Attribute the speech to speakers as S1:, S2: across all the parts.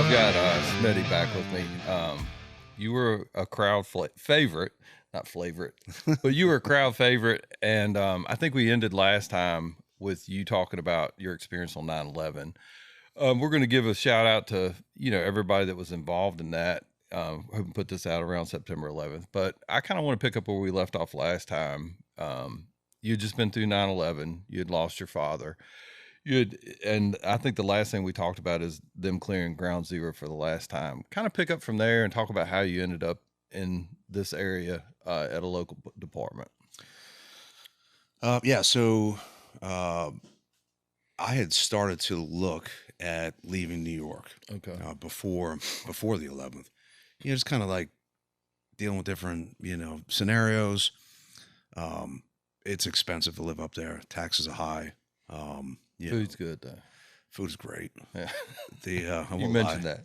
S1: I've got Smitty back with me. You were a crowd favorite, not favorite, but you were a crowd favorite. And I think we ended last time with you talking about your experience on 9/11. We're going to give a shout out to, everybody that was involved in that. Who put this out around September 11th. But I kind of want to pick up where we left off last time. You'd just been through 9/11. You had lost your father. And I think the last thing we talked about is them clearing ground zero for the last time. Kind of pick up from there and talk about how you ended up in this area at a local department.
S2: So I had started to look at leaving New York.
S1: Okay.
S2: Before the 11th. Just kind of like dealing with different scenarios. It's expensive to live up there. Taxes are high.
S1: Food's good though.
S2: Food's great.
S1: Yeah.
S2: I
S1: You
S2: won't
S1: mentioned
S2: lie.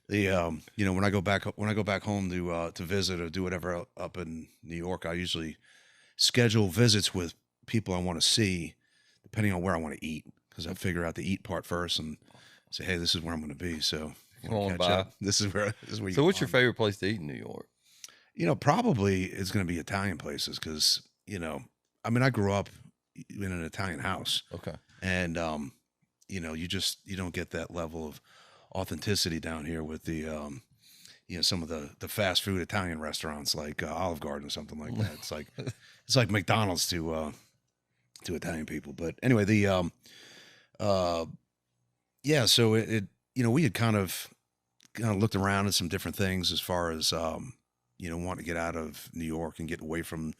S1: that.
S2: When I go back home to visit or do whatever up in New York, I usually schedule visits with people I want to see, depending on where I want to eat, because I figure out the eat part first and say, hey, this is where I'm going to be. So
S1: Come on
S2: catch
S1: by.
S2: up. This is where you
S1: So what's your
S2: find
S1: favorite place to eat in New York?
S2: me. Probably it's going to be Italian places because I grew up in an Italian house.
S1: Okay.
S2: And you don't get that level of authenticity down here with the some of the fast food Italian restaurants like Olive Garden or something like that. It's like McDonald's to Italian people. But anyway, so it we had kind of looked around at some different things as far as wanting to get out of New York and get away from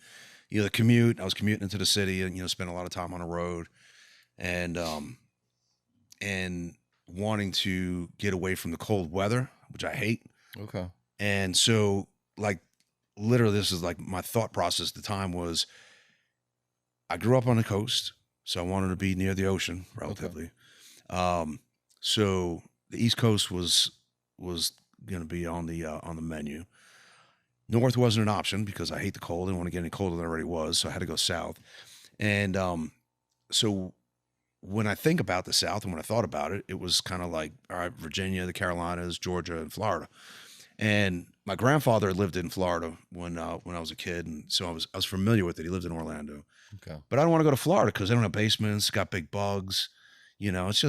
S2: the commute. I was commuting into the city and spent a lot of time on the road. And wanting to get away from the cold weather, which I hate.
S1: Okay.
S2: And so, like, literally, this is like my thought process at the time was I grew up on the coast, so I wanted to be near the ocean relatively. Okay. So the East Coast was going to be on the menu. North wasn't an option because I hate the cold. I didn't want to get any colder than it already was, so I had to go south. And so when I think about the South and when I thought about it, it was kind of like, all right, Virginia, the Carolinas, Georgia, and Florida. And my grandfather lived in Florida when I was a kid, and so I was familiar with it. He lived in Orlando.
S1: Okay.
S2: But I don't want to go to Florida because they don't have basements, got big bugs. It's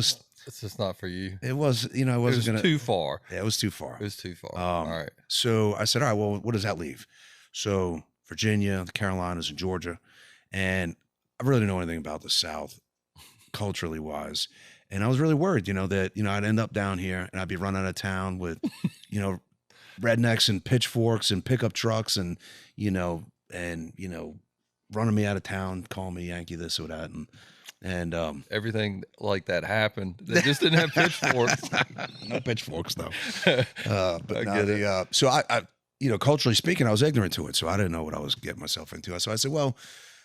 S2: just
S1: not for you.
S2: it was it wasn't gonna
S1: too far.
S2: Yeah, it was too far.
S1: It was too far. All right.
S2: So I said, all right, well, what does that leave? So Virginia, the Carolinas, and Georgia, and I really didn't know anything about the South culturally wise. And I was really worried, that, I'd end up down here and I'd be running out of town with, rednecks and pitchforks and pickup trucks and running me out of town, calling me Yankee, this or that. And
S1: everything like that happened. They just didn't have pitchforks.
S2: No pitchforks though. But
S1: I get it.
S2: So I culturally speaking, I was ignorant to it. So I didn't know what I was getting myself into. So I said, well,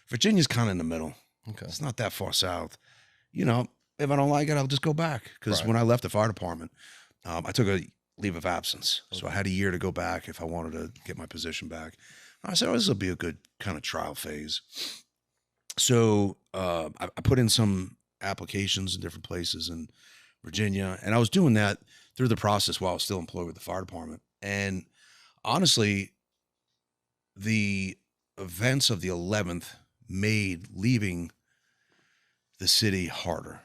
S2: Virginia's kind of in the middle.
S1: Okay.
S2: It's not that far south. If I don't like it, I'll just go back. Because
S1: Right.
S2: when I left the fire department, I took a leave of absence.
S1: Okay.
S2: So I had a year to go back if I wanted to get my position back. I said, oh, this will be a good kind of trial phase. So I put in some applications in different places in Virginia. And I was doing that through the process while I was still employed with the fire department. And honestly, the events of the 11th made leaving the city harder.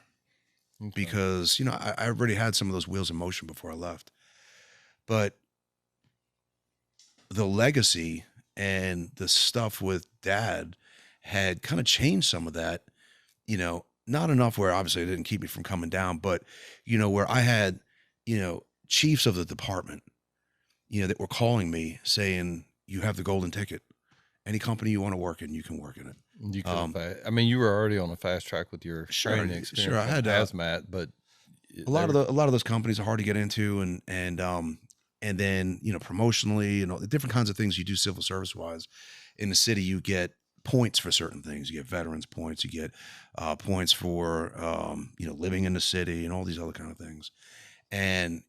S1: Okay.
S2: Because, I already had some of those wheels in motion before I left. But the legacy and the stuff with Dad had kind of changed some of that, not enough where obviously it didn't keep me from coming down, but, where I had, chiefs of the department, that were calling me saying, you have the golden ticket. Any company you want to work in, you can work in it.
S1: You could you were already on a fast track with your training experience.
S2: Sure, I had
S1: hazmat, but
S2: a lot of those companies are hard to get into, and then promotionally and all the different kinds of things you do civil service wise in the city. You get points for certain things. You get veterans points. You get points for living in the city and all these other kind of things. And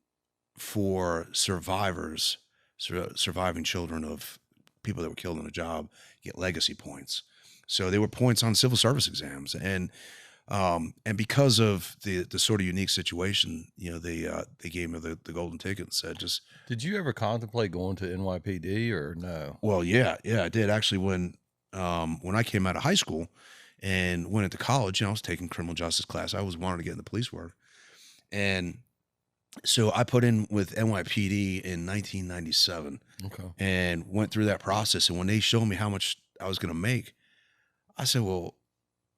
S2: for survivors, surviving children of people that were killed in a job, you get legacy points. So they were points on civil service exams. And And because of the sort of unique situation, they gave me the golden ticket and said, just,
S1: Did you ever contemplate going to NYPD or no?
S2: well, yeah, I did actually when I came out of high school and went into college, I was taking criminal justice class. I always wanted to get into police work. And so I put in with NYPD in 1997
S1: Okay.
S2: and went through that process. And when they showed me how much I was going to make, I said, well,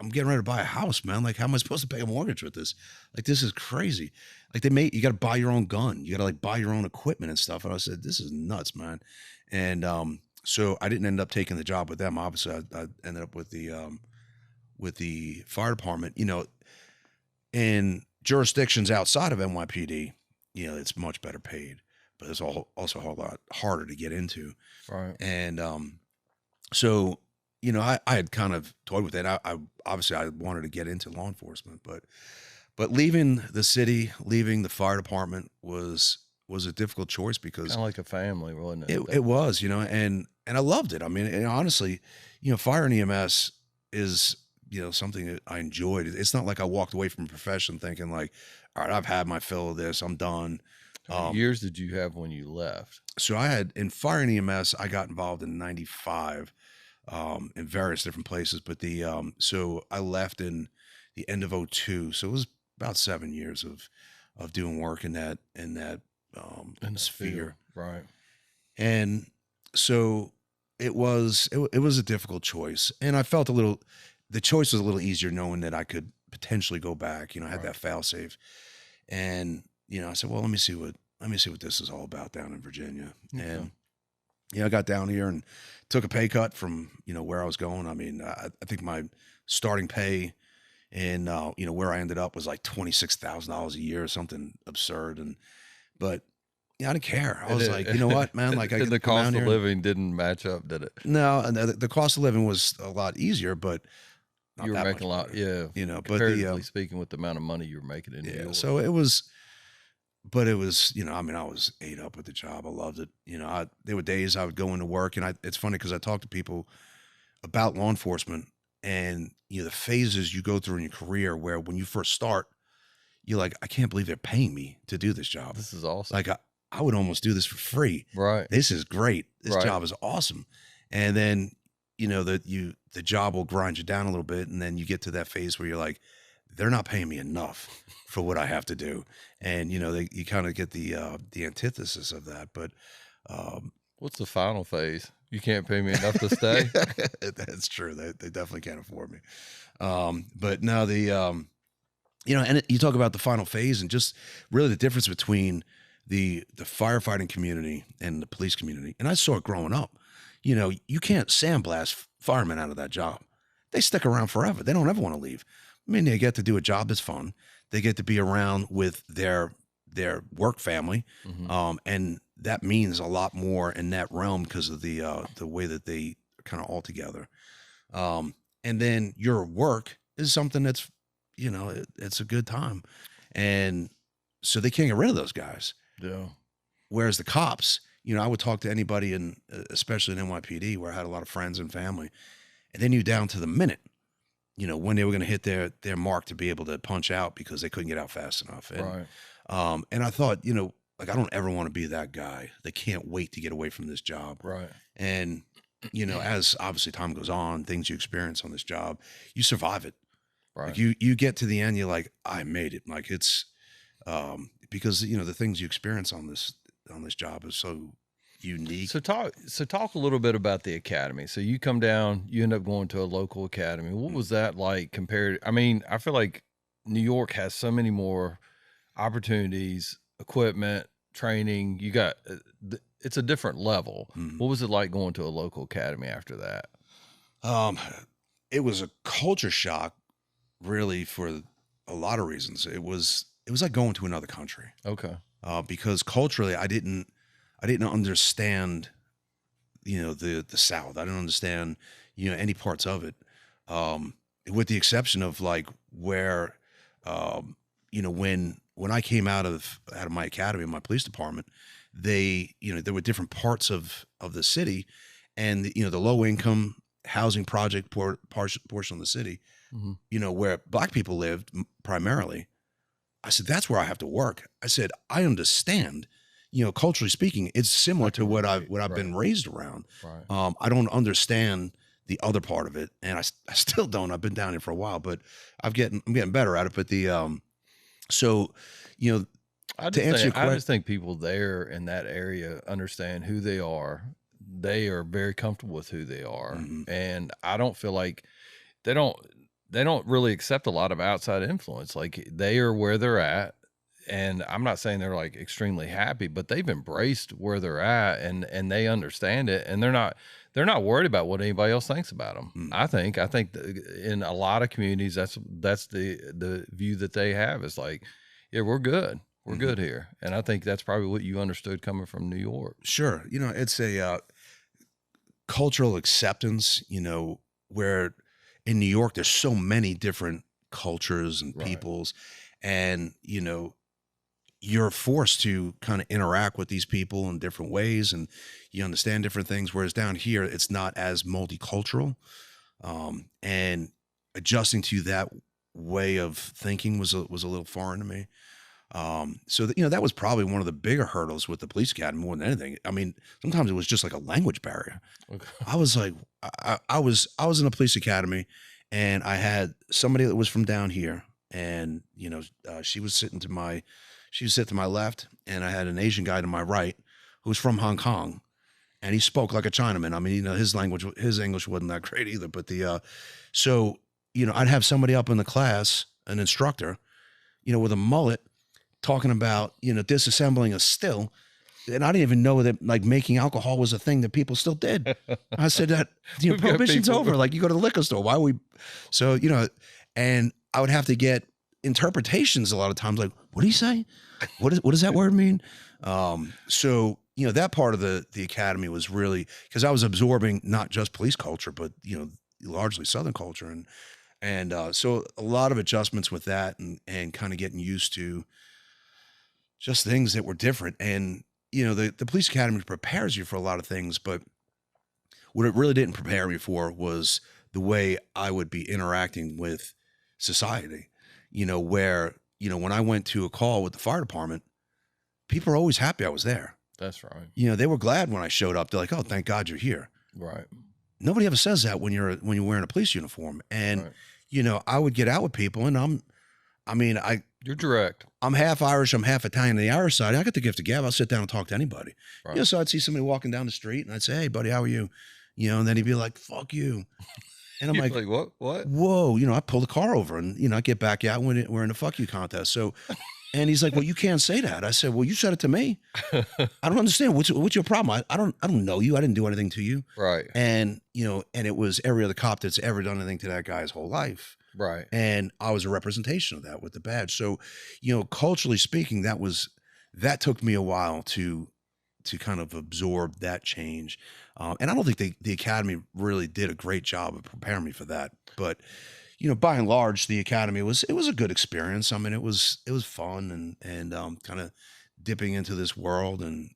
S2: I'm getting ready to buy a house, man. Like, how am I supposed to pay a mortgage with this? Like, this is crazy. Like, you got to buy your own gun. You got to like buy your own equipment and stuff. And I said, this is nuts, man. And so I didn't end up taking the job with them. Obviously, I ended up with the fire department. In jurisdictions outside of NYPD, it's much better paid, but it's also a whole lot harder to get into.
S1: Right.
S2: And so I had kind of toyed with it. I obviously I wanted to get into law enforcement, but leaving the city, leaving the fire department was a difficult choice because
S1: Kind of like a family, wasn't it?
S2: it was, and I loved it. I mean, and honestly, fire and EMS is, something that I enjoyed. It's not like I walked away from a profession thinking like, all right, I've had my fill of this, I'm done.
S1: How many years did you have when you left?
S2: So I had in fire and EMS, I got involved in 95. In various different places, but so I left in the end of '02, so it was about 7 years of doing work in that
S1: In the
S2: sphere.
S1: field, right?
S2: And so it was a difficult choice, and I felt the choice was a little easier knowing that I could potentially go back. I had that fail safe, and I said, well, let me see what this is all about down in Virginia.
S1: Okay.
S2: And I got down here and took a pay cut from, where I was going. I mean, I think my starting pay and, where I ended up was like $26,000 a year or something absurd. But I didn't care. I was like, you know what, man? Like,
S1: and the cost of living didn't match up, did it?
S2: No, and the cost of living was a lot easier, but not
S1: You were
S2: that
S1: making a
S2: much
S1: lot,
S2: better,
S1: yeah.
S2: but
S1: Comparatively speaking, with the amount of money you were making in New York.
S2: so it was, but it was, I mean, I was ate up with the job. I loved it. There were days I would go into work, and it's funny because I talk to people about law enforcement and, the phases you go through in your career where when you first start, you're like, I can't believe they're paying me to do this job.
S1: This is awesome.
S2: Like, I would almost do this for free.
S1: Right.
S2: This is great. This
S1: Right.
S2: job is awesome. And then, the job will grind you down a little bit. And then you get to that phase where you're like, they're not paying me enough for what I have to do. And, you kind of get the antithesis of that. But
S1: What's the final phase? You can't pay me enough to stay?
S2: that's true. They definitely can't afford me. But no, and you talk about the final phase and just really the difference between the firefighting community and the police community. And I saw it growing up. You can't sandblast firemen out of that job. They stick around forever. They don't ever want to leave. I mean, they get to do a job that's fun. They get to be around with their work family.
S1: Mhm.
S2: And that means a lot more in that realm because of the way that they are kind of all together. And then your work is something that's, it's a good time. And so they can't get rid of those guys.
S1: Yeah.
S2: Whereas the cops, I would talk to anybody especially in NYPD where I had a lot of friends and family, and they knew down to the minute, when they were going to hit their mark to be able to punch out because they couldn't get out fast enough. And,
S1: Right.
S2: And I thought, like, I don't ever want to be that guy that can't wait to get away from this job.
S1: Right.
S2: And, as obviously time goes on, things you experience on this job, you survive it.
S1: Right.
S2: Like you get to the end, you're like, I made it. Like it's, because, the things you experience on this job is so unique.
S1: So talk a little bit about the academy. So you come down, you end up going to a local academy. What was that like compared? I mean, I feel like New York has so many more opportunities, equipment, training. You got, it's a different level.
S2: Mhm.
S1: What was it like going to a local academy after that?
S2: It was a culture shock, really, for a lot of reasons. It was like going to another country.
S1: Okay.
S2: Because culturally, I didn't understand, the South. I didn't understand, any parts of it, with the exception of like where, when I came out of my academy, my police department, there were different parts of the city, and the low income housing project portion of the city
S1: Mhm.
S2: where black people lived primarily. I said, that's where I have to work. I said, I understand, culturally speaking, it's similar
S1: I
S2: to
S1: can
S2: what
S1: relate.
S2: I've
S1: Right.
S2: been raised around.
S1: Right.
S2: I don't understand the other part of it. And I still don't. I've been down here for a while, but I'm getting better at it. But so, you know, to answer your
S1: I
S2: question,
S1: just think people there in that area understand who they are. They are very comfortable with who they are,
S2: mhm,
S1: and I don't feel like they don't they don't really accept a lot of outside influence. Like they are where they're at, and I'm not saying they're like extremely happy, but they've embraced where they're at, and they understand it, and they're not worried about what anybody else thinks about them.
S2: mm,
S1: I think in a lot of communities, that's the view that they have is like, yeah, we're good. We're
S2: mhm.
S1: good here. And I think that's probably what you understood coming from New York.
S2: Sure. It's a cultural acceptance, where in New York, there's so many different cultures and
S1: Right.
S2: peoples. And, you're forced to kind of interact with these people in different ways and you understand different things. Whereas down here, it's not as multicultural. And adjusting to that way of thinking was a little foreign to me. So that, that was probably one of the bigger hurdles with the police academy more than anything. I mean, sometimes it was just like a language barrier.
S1: Okay.
S2: I was like, I was in a police academy, and I had somebody that was from down here, and she was sitting to my left, and I had an Asian guy to my right who was from Hong Kong, and he spoke like a Chinaman. I mean, his English wasn't that great either. But so I'd have somebody up in the class, an instructor, with a mullet, talking about disassembling a still, and I didn't even know that like making alcohol was a thing that people still did. I said that
S1: We've got
S2: prohibition's
S1: people.
S2: over. Like you go to the liquor store. Why we? So and I would have to get interpretations a lot of times. Like, what do you say? What does that word mean? So that part of the academy was really because I was absorbing not just police culture, but largely Southern culture, and so a lot of adjustments with that, and kind of getting used to just things that were different. And the police academy prepares you for a lot of things, but what it really didn't prepare me for was the way I would be interacting with society. Where when I went to a call with the fire department, people are always happy I was there.
S1: That's right.
S2: They were glad when I showed up. They're like, oh, thank God you're here.
S1: Right.
S2: Nobody ever says that when you're wearing a police uniform. And
S1: Right.
S2: I would get out with people, and
S1: You're direct.
S2: I'm half Irish, I'm half Italian. On the Irish side, I got the gift of gab. I'll sit down and talk to anybody.
S1: Right.
S2: So I'd see somebody walking down the street, and I'd say, "Hey, buddy, how are you?" And then he'd be like, "Fuck you," and I'm
S1: You're
S2: like,
S1: like, what?
S2: "Whoa!" I pull the car over, and I get back out. We're in a fuck you contest. So, and he's like, "Well, you can't say that." I said, "Well, you said it to me. I don't understand. What's your problem? I don't know you. I didn't do anything to you."
S1: Right.
S2: And and it was every other cop that's ever done anything to that guy's whole life.
S1: Right.
S2: And I was a representation of that with the badge. So, culturally speaking, that took me a while to kind of absorb that change. And I don't think the academy really did a great job of preparing me for that. But, by and large, the academy it was a good experience. I mean, it was fun and kind of dipping into this world and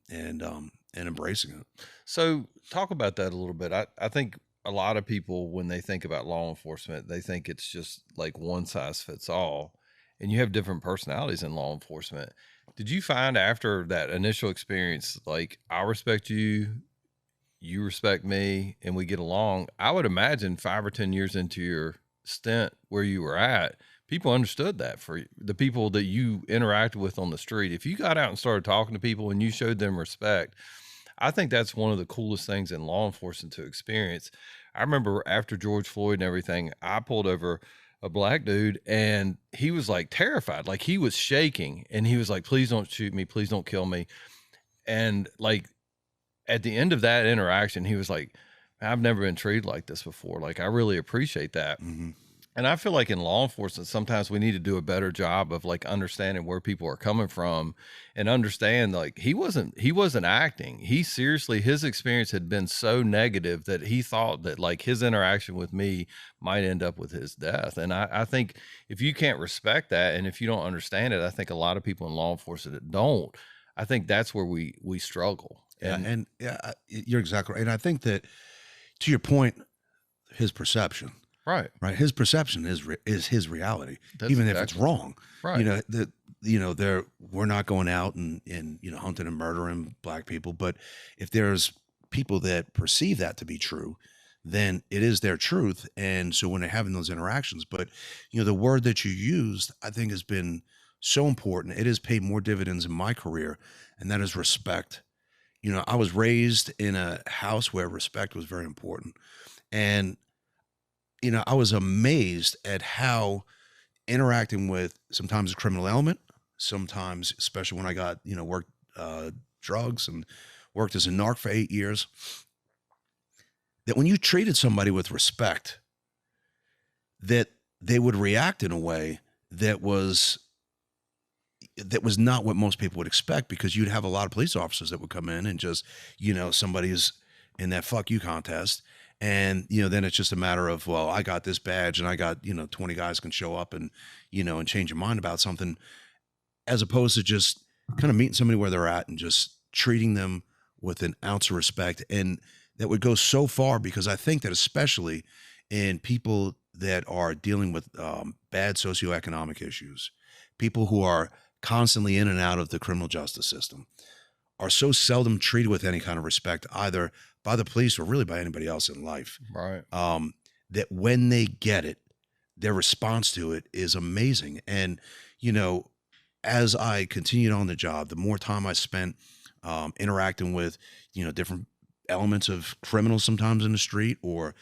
S2: embracing it.
S1: So talk about that a little bit. I think a lot of people, when they think about law enforcement, they think it's just like one size fits all. And you have different personalities in law enforcement. Did you find after that initial experience, like I respect you, you respect me, and we get along? I would imagine 5 or 10 years into your stint where you were at, people understood that for the people that you interacted with on the street. If you got out and started talking to people and you showed them respect, I think that's one of the coolest things in law enforcement to experience. I remember after George Floyd and everything, I pulled over a black dude and he was like terrified. Like he was shaking and he was like, please don't shoot me. Please don't kill me. And like at the end of that interaction, he was like, I've never been treated like this before. Like, I really appreciate that.
S2: Hmm.
S1: And I feel like in law enforcement, sometimes we need to do a better job of like understanding where people are coming from and understand like he wasn't acting. He seriously, his experience had been so negative that he thought that like his interaction with me might end up with his death. And I think if you can't respect that and if you don't understand it, I think a lot of people in law enforcement that don't, I think that's where we struggle.
S2: And you're exactly right. And I think that to your point, his perception.
S1: Right.
S2: right? His perception is his reality,
S1: That's
S2: even if it's
S1: exactly
S2: wrong.
S1: right.
S2: You know that we're not going out and hunting and murdering black people, but if there's people that perceive that to be true, then it is their truth. And so when they're having those interactions, but the word that you used, I think has been so important. It has paid more dividends in my career, and that is respect. I was raised in a house where respect was very important. And, I was amazed at how interacting with sometimes a criminal element, sometimes, especially when I got, worked drugs and worked as a narc for 8 years, that when you treated somebody with respect, that they would react in a way that was not what most people would expect, because you'd have a lot of police officers that would come in and just, somebody's in that fuck you contest. And, then it's just a matter of, well, I got this badge and I got, 20 guys can show up and, and change your mind about something, as opposed to just kind of meeting somebody where they're at and just treating them with an ounce of respect. And that would go so far, because I think that especially in people that are dealing with bad socioeconomic issues, people who are constantly in and out of the criminal justice system, are so seldom treated with any kind of respect, either by the police or really by anybody else in life.
S1: Right.
S2: That when they get it, their response to it is amazing. And, as I continued on the job, the more time I spent interacting with, different elements of criminals sometimes in the street, or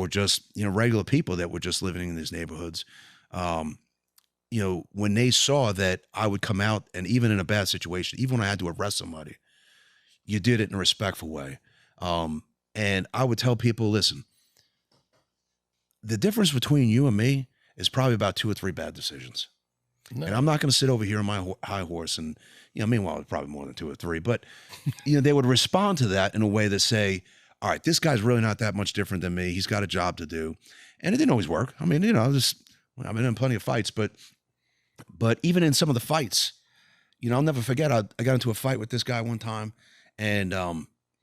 S2: just, regular people that were just living in these neighborhoods, when they saw that I would come out, and even in a bad situation, even when I had to arrest somebody, you did it in a respectful way. And I would tell people, listen, the difference between you and me is probably about 2 or 3 bad decisions.
S1: No.
S2: And I'm not going to sit over here on my high horse. And, meanwhile, it's probably more than 2 or 3, but, they would respond to that in a way that say, all right, this guy's really not that much different than me. He's got a job to do. And it didn't always work. I mean, I've been in plenty of fights, but even in some of the fights, I'll never forget, I got into a fight with this guy one time, and,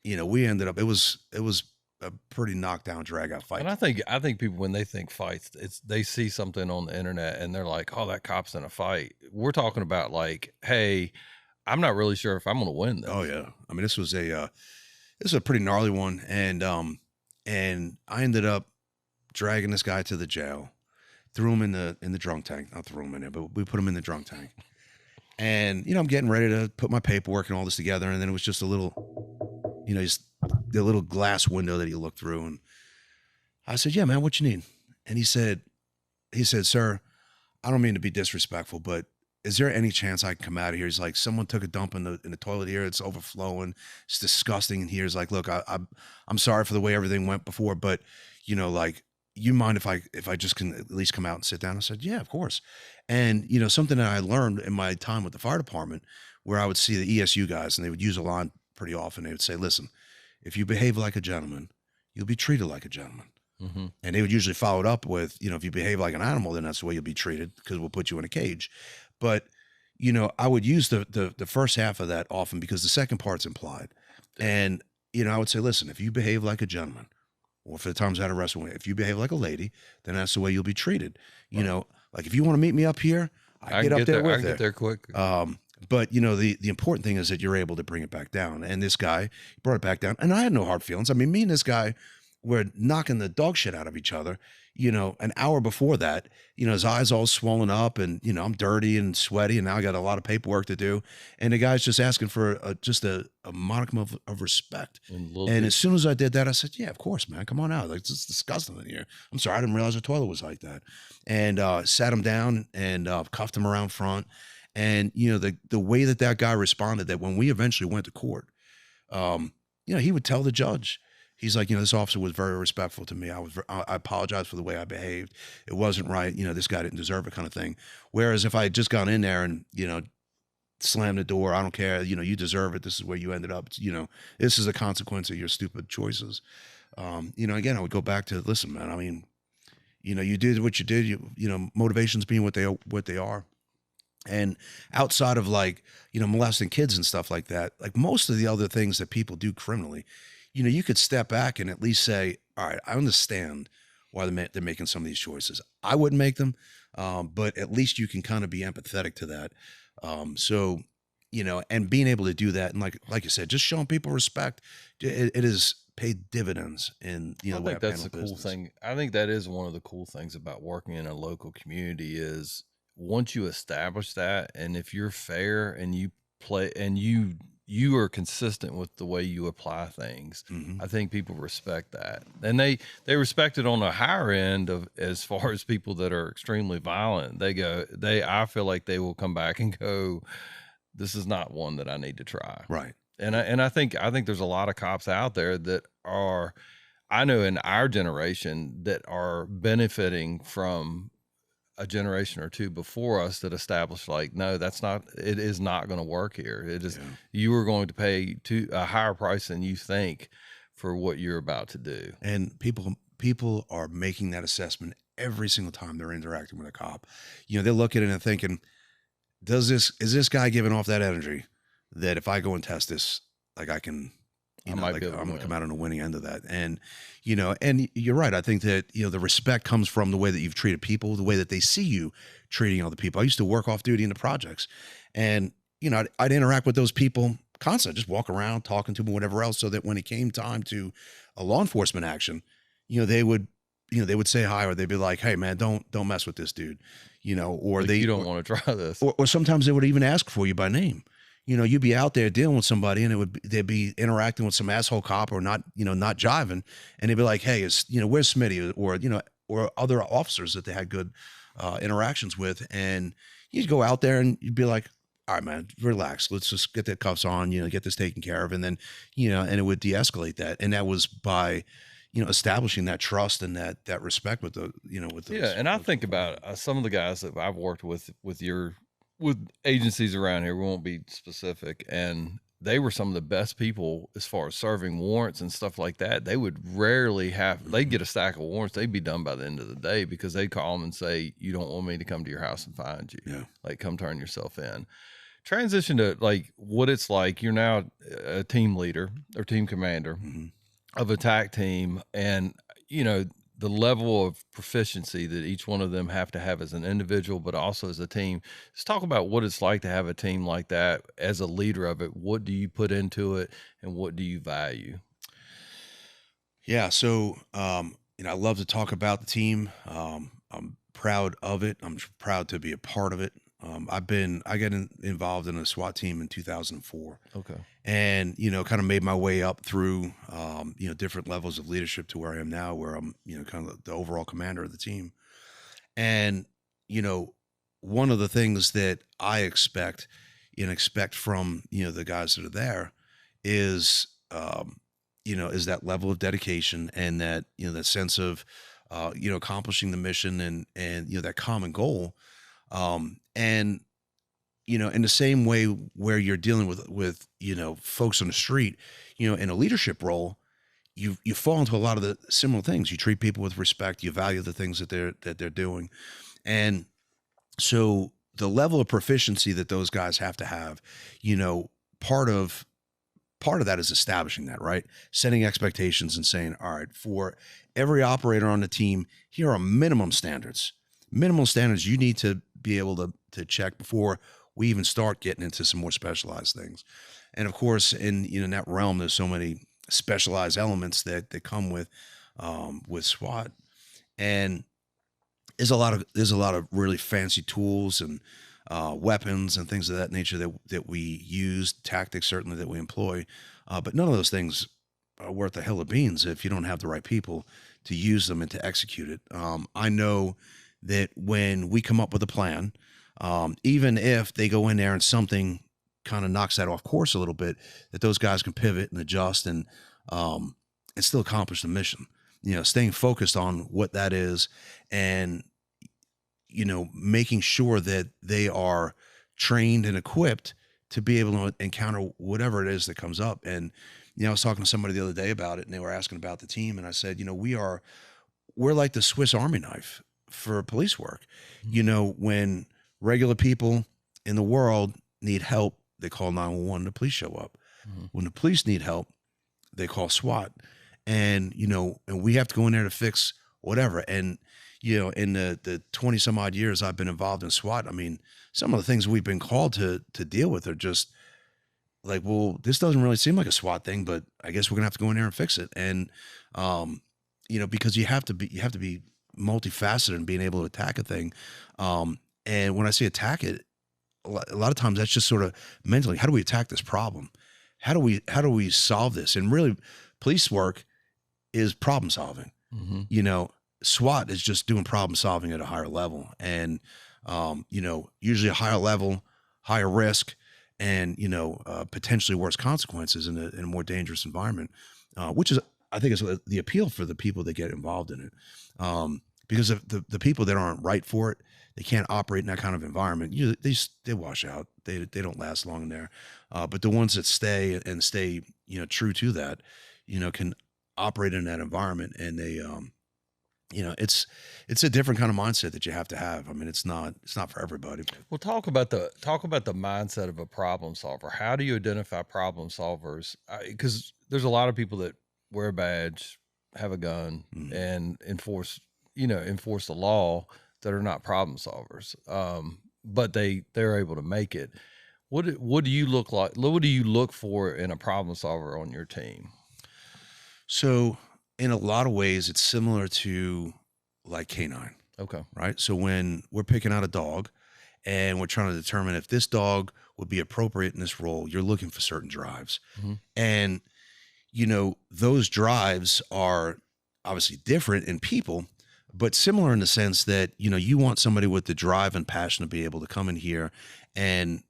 S2: we ended up, it was a pretty knockdown, drag out fight.
S1: And I think people, when they think fights, they see something on the internet and they're like, oh, that cop's in a fight. We're talking about like, hey, I'm not really sure if I'm going to win this.
S2: Oh yeah. I mean, this was a pretty gnarly one. And I ended up dragging this guy to the jail, threw him in the drunk tank, not threw him in there, but we put him in the drunk tank. And, I'm getting ready to put my paperwork and all this together. And then it was just a little, just the little glass window that he looked through. And I said, yeah, man, what you need? And he said, sir, I don't mean to be disrespectful, but is there any chance I can come out of here? He's like, someone took a dump in the toilet here. It's overflowing. It's disgusting in here. He's like, look, I'm sorry for the way everything went before, but like, you mind if I just can at least come out and sit down? I said, yeah, of course. And, something that I learned in my time with the fire department, where I would see the ESU guys, and they would use a line pretty often. They would say, listen, if you behave like a gentleman, you'll be treated like a gentleman. Mm-hmm. And they would usually follow it up with, if you behave like an animal, then that's the way you'll be treated, because we'll put you in a cage. But, I would use the first half of that often, because the second part's implied. And, I would say, listen, if you behave like a gentleman, or for the times I had a wrestling, if you behave like a lady, then that's the way you'll be treated. Right. Like if you want to meet me up here, I can get up there with
S1: I can get there quick.
S2: But the important thing is that you're able to bring it back down. And this guy brought it back down, and I had no hard feelings. I mean, me and this guy were knocking the dog shit out of each other. An hour before that, his eyes all swollen up, and, I'm dirty and sweaty, and now I got a lot of paperwork to do. And the guy's just asking for just a modicum of respect. And as soon as I did that, I said, yeah, of course, man, come on out. Like, it's disgusting in here. I'm sorry, I didn't realize the toilet was like that. And sat him down and cuffed him around front. And, the way that guy responded, that when we eventually went to court, he would tell the judge, he's like, this officer was very respectful to me. I apologize for the way I behaved. It wasn't right. This guy didn't deserve it, kind of thing. Whereas if I had just gone in there and, slammed the door, I don't care, you deserve it. This is where you ended up. This is a consequence of your stupid choices. Again, I would go back to, listen, man, I mean, you did what you did, motivations being what they are. And outside of like, molesting kids and stuff like that, like most of the other things that people do criminally, you could step back and at least say, all right, I understand why they're making some of these choices. I wouldn't make them, but at least you can kind of be empathetic to that. So, and being able to do that, and like you said, just showing people respect, it is paid dividends in
S1: I
S2: the way
S1: think
S2: I
S1: that's
S2: handle
S1: the cool
S2: business.
S1: thing. I think that is one of the cool things about working in a local community is once you establish that, and if you're fair and you play and you are consistent with the way you apply things,
S2: Hmm.
S1: I think people respect that, and they respect it on the higher end of as far as people that are extremely violent. I feel like they will come back and go, this is not one that I need to try.
S2: Right.
S1: And I think there's a lot of cops out there that are, I know in our generation, that are benefiting from a generation or two before us that established like, no, it is not going to work here. It is,
S2: Yeah.
S1: you are going to pay a higher price than you think for what you're about to do.
S2: And people are making that assessment every single time they're interacting with a cop. They're looking at it and thinking, is this guy giving off that energy that if I go and test this, like I can,
S1: I might
S2: like
S1: be able to
S2: I'm going to
S1: win.
S2: come out on the winning end of that. And, and you're right. I think that, the respect comes from the way that you've treated people, the way that they see you treating other people. I used to work off duty in the projects, and, I'd interact with those people constantly, just walk around talking to them, whatever else, so that when it came time to a law enforcement action, they would, they would say hi, or they'd be like, "Hey man, don't mess with this dude," or
S1: Like, you don't want to try this.
S2: or sometimes they would even ask for you by name. You'd be out there dealing with somebody, and they'd be interacting with some asshole cop, or not, not jiving, and they'd be like, "Hey, where's Smitty?" Or other officers that they had good interactions with, and you'd go out there and you'd be like, "All right, man, relax. Let's just get the cuffs on, get this taken care of," and then, and it would de-escalate that, and that was by, establishing that trust and that respect with with those.
S1: Yeah, and I think about some of the guys that I've worked with with agencies around here. We won't be specific, and they were some of the best people as far as serving warrants and stuff like that. They would rarely they'd get a stack of warrants. They'd be done by the end of the day because they'd call them and say, "You don't want me to come to your house and find you.
S2: Yeah.
S1: Like, come turn yourself in." Transition to like what it's like. You're now a team leader or team commander
S2: Hmm.
S1: of a TAC team, and the level of proficiency that each one of them have to have as an individual, but also as a team. Let's talk about what it's like to have a team like that. As a leader of it, what do you put into it, and what do you value?
S2: Yeah. So, I love to talk about the team. I'm proud of it. I'm proud to be a part of it. I got involved in a SWAT team in 2004,
S1: Okay.
S2: and, kind of made my way up through, different levels of leadership to where I am now, where I'm, kind of the overall commander of the team. And, one of the things that I expect from, the guys that are there is, is that level of dedication, and that, that sense of, accomplishing the mission, and, that common goal. And, in the same way where you're dealing with, folks on the street, in a leadership role, you fall into a lot of the similar things. You treat people with respect, you value the things that they're doing. And so the level of proficiency that those guys have to have, part of that is establishing that, right? Setting expectations and saying, all right, for every operator on the team, here are minimum standards. Minimal standards you need to be able to check before we even start getting into some more specialized things. And of course, in that realm, there's so many specialized elements that come with SWAT, and there's a lot of really fancy tools and weapons and things of that nature that we use, tactics certainly that we employ, but none of those things are worth a hill of beans if you don't have the right people to use them and to execute it. I know that when we come up with a plan, even if they go in there and something kind of knocks that off course a little bit, that those guys can pivot and adjust and still accomplish the mission. Staying focused on what that is, and making sure that they are trained and equipped to be able to encounter whatever it is that comes up. And I was talking to somebody the other day about it, and they were asking about the team, and I said, we're like the Swiss Army knife for police work. When regular people in the world need help, they call 911, the police show up.
S1: Mhm.
S2: When the police need help, they call SWAT. And, and we have to go in there to fix whatever. And, in the 20 some odd years I've been involved in SWAT, I mean, some of the things we've been called to deal with are just like, well, this doesn't really seem like a SWAT thing, but I guess we're gonna have to go in there and fix it. And, because you have to be multifaceted in being able to attack a thing. And when I say attack it, a lot of times that's just sort of mentally, how do we attack this problem? How do we solve this? And really, police work is problem solving.
S1: Mm-hmm.
S2: SWAT is just doing problem solving at a higher level, and usually a higher level, higher risk, and potentially worse consequences in a more dangerous environment, which is, I think, is the appeal for the people that get involved in it, because if the people that aren't right for it, they can't operate in that kind of environment. They wash out. They don't last long in there. But the ones that stay true to that, can operate in that environment, and they it's a different kind of mindset that you have to have. I mean, it's not for everybody.
S1: Well, talk about the mindset of a problem solver. How do you identify problem solvers? Because there's a lot of people that wear a badge, have a gun,
S2: Mhm.
S1: and enforce the law that are not problem solvers. But they're able to make it. What do you look like? What do you look for in a problem solver on your team?
S2: So in a lot of ways, it's similar to like canine,
S1: Okay.
S2: right? So when we're picking out a dog and we're trying to determine if this dog would be appropriate in this role, you're looking for certain drives.
S1: Mhm.
S2: And, those drives are obviously different in people, but similar in the sense that, you want somebody with the drive and passion to be able to come in here and,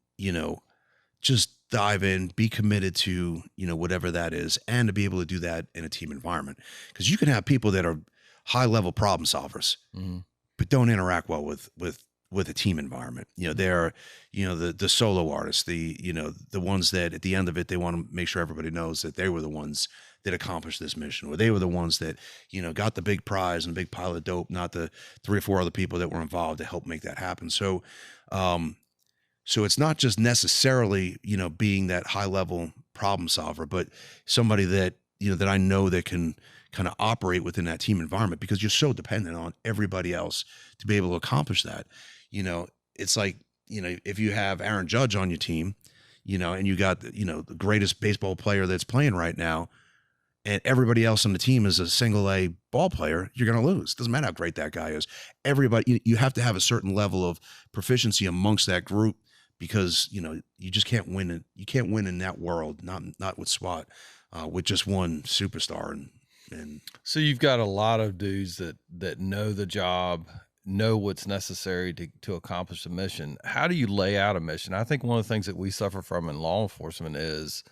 S2: just dive in, be committed to, whatever that is, and to be able to do that in a team environment. Because you can have people that are high level problem solvers,
S1: Mhm.
S2: but don't interact well with a team environment. They're, the solo artists, the ones that at the end of it, they want to make sure everybody knows that they were the ones that accomplished this mission, or they were the ones that, got the big prize and a big pile of dope, not the 3 or 4 other people that were involved to help make that happen. So it's not just necessarily, being that high level problem solver, but somebody that, that I know that can kind of operate within that team environment, because you're so dependent on everybody else to be able to accomplish that. It's like, if you have Aaron Judge on your team, and you got, the greatest baseball player that's playing right now, and everybody else on the team is a single A ball player, you're going to lose. Doesn't matter how great that guy is. Everybody, you have to have a certain level of proficiency amongst that group, because, you just can't win it. You can't win in that world, not with SWAT, with just one superstar. And
S1: So you've got a lot of dudes that know the job, know what's necessary to accomplish the mission. How do you lay out a mission? I think one of the things that we suffer from in law enforcement is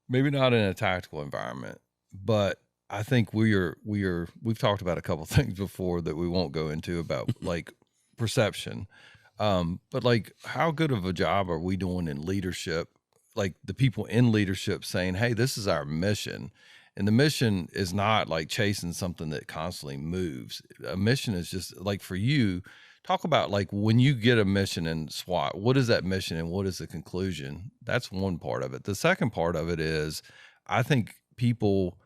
S1: maybe not in a tactical environment, but I think we've talked about a couple things before that we won't go into about like perception. But like, how good of a job are we doing in leadership? Like the people in leadership saying, hey, this is our mission. And the mission is not like chasing something that constantly moves. A mission is just like, for you, talk about like when you get a mission in SWAT, what is that mission and what is the conclusion? That's one part of it. The second part of it is, I think people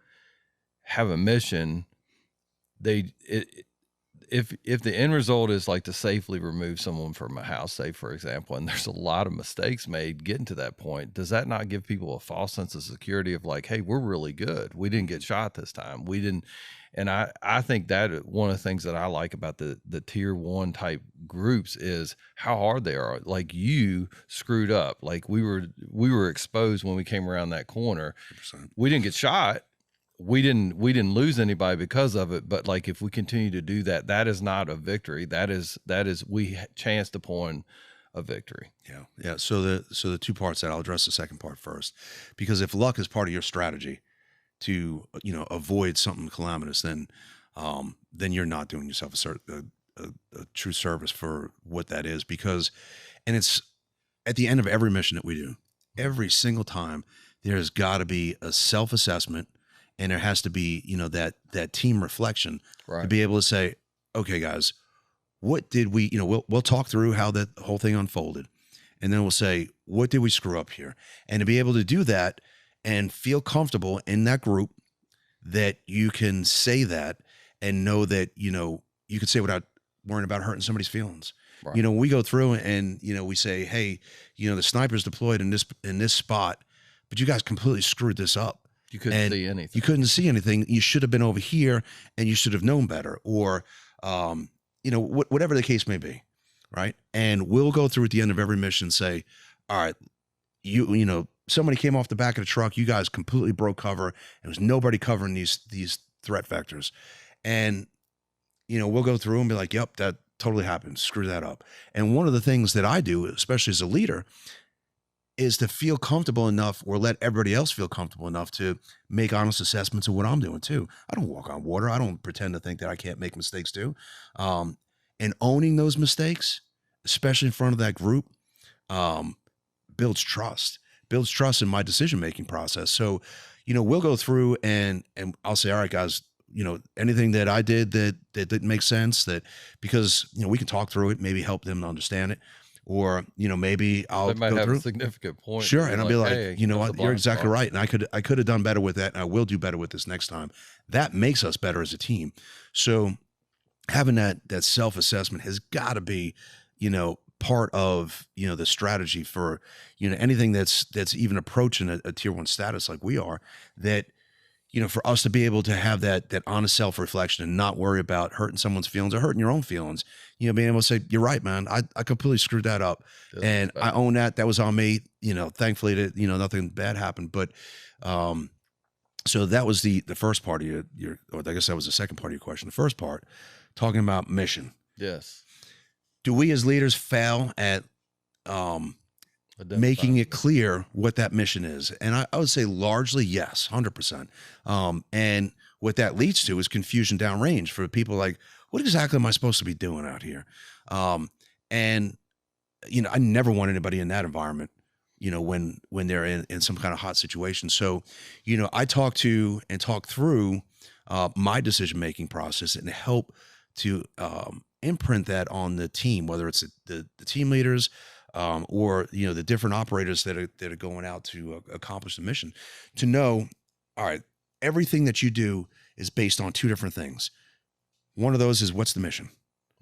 S1: have a mission. If the end result is like to safely remove someone from a house, say for example, and there's a lot of mistakes made getting to that point, does that not give people a false sense of security of like, hey, we're really good. We didn't get shot this time. We didn't. And I think that one of the things that I like about the tier 1 type groups is how hard they are. Like you screwed up. Like we were exposed when we came around that corner.
S2: 100%.
S1: We didn't get shot. We didn't lose anybody because of it, but like if we continue to do that, that is not a victory. That is we chanced upon a victory.
S2: Yeah. So the 2 parts that I'll address the second part first, because if luck is part of your strategy to avoid something calamitous, then you're not doing yourself a true service for what that is. Because, and it's at the end of every mission that we do, every single time, there's got to be a self-assessment. And there has to be, that team reflection,
S1: Right.
S2: to be able to say, okay, guys, what did we, we'll talk through how that whole thing unfolded. And then we'll say, what did we screw up here? And to be able to do that and feel comfortable in that group that you can say that and know that, you know, you could say without worrying about hurting somebody's feelings.
S1: Right.
S2: You know, we go through and, you know, we say, hey, you know, the sniper's deployed in this spot, but you guys completely screwed this up.
S1: You couldn't see anything.
S2: You couldn't see anything. You should have been over here and you should have known better, or, you know, whatever the case may be. Right. And we'll go through at the end of every mission and say, all right, you know, somebody came off the back of the truck. You guys completely broke cover. There was nobody covering these threat vectors. And, you know, we'll go through and be like, yep, that totally happened. Screw that up. And one of the things that I do, especially as a leader, is to feel comfortable enough, or let everybody else feel comfortable enough to make honest assessments of what I'm doing too. I don't walk on water. I don't pretend to think that I can't make mistakes too. And owning those mistakes, especially in front of that group, builds trust in my decision-making process. So, you know, we'll go through and I'll say, all right, guys, you know, anything that I did that didn't make sense, that, because, you know, we can talk through it, maybe help them to understand it. Or, you know, maybe I'll
S1: They might
S2: go
S1: have
S2: through.
S1: a significant point.
S2: Sure. And I'll be like,
S1: hey,
S2: you know
S1: that's a
S2: what, you're
S1: blind
S2: exactly
S1: spot.
S2: right. And I could have done better with that. And I will do better with this next time. That makes us better as a team. So having that self-assessment has got to be, you know, part of, you know, the strategy for, you know, anything that's even approaching a tier 1 status like we are, that, you know, for us to be able to have that honest self-reflection and not worry about hurting someone's feelings or hurting your own feelings, you know, being able to say, you're right, man, I completely screwed that up. And I own that. That was on me. You know, thankfully that, you know, nothing bad happened. But, so that was the first part of your, or I guess that was the second part of your question. The first part, talking about mission.
S1: Yes.
S2: Do we as leaders fail at, making it clear what that mission is? And I would say largely yes, 100%. And what that leads to is confusion downrange for people like, what exactly am I supposed to be doing out here? And, you know, I never want anybody in that environment, you know, when they're in some kind of hot situation. So, you know, I talk through my decision-making process and help to imprint that on the team, whether it's the team leaders, or, you know, the different operators that are going out to accomplish the mission, to know, all right, everything that you do is based on 2 different things. One of those is, what's the mission?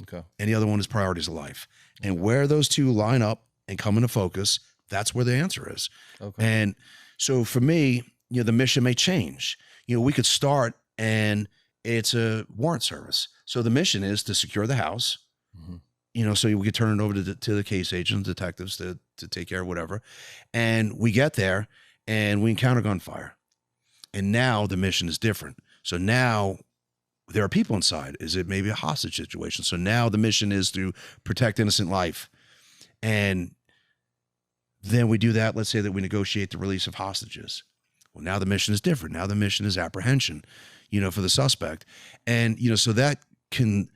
S1: Okay.
S2: And the other one is priorities of life. And where those 2 line up and come into focus, that's where the answer is.
S1: Okay.
S2: And so for me, you know, the mission may change. You know, we could start and it's a warrant service. So the mission is to secure the house.
S1: Mm-hmm.
S2: You know, so we could turn it over to the case agents, detectives to take care of whatever. And we get there and we encounter gunfire. And now the mission is different. So now there are people inside. Is it maybe a hostage situation? So now the mission is to protect innocent life. And then we do that. Let's say that we negotiate the release of hostages. Well, now the mission is different. Now the mission is apprehension, you know, for the suspect. And, you know, so that can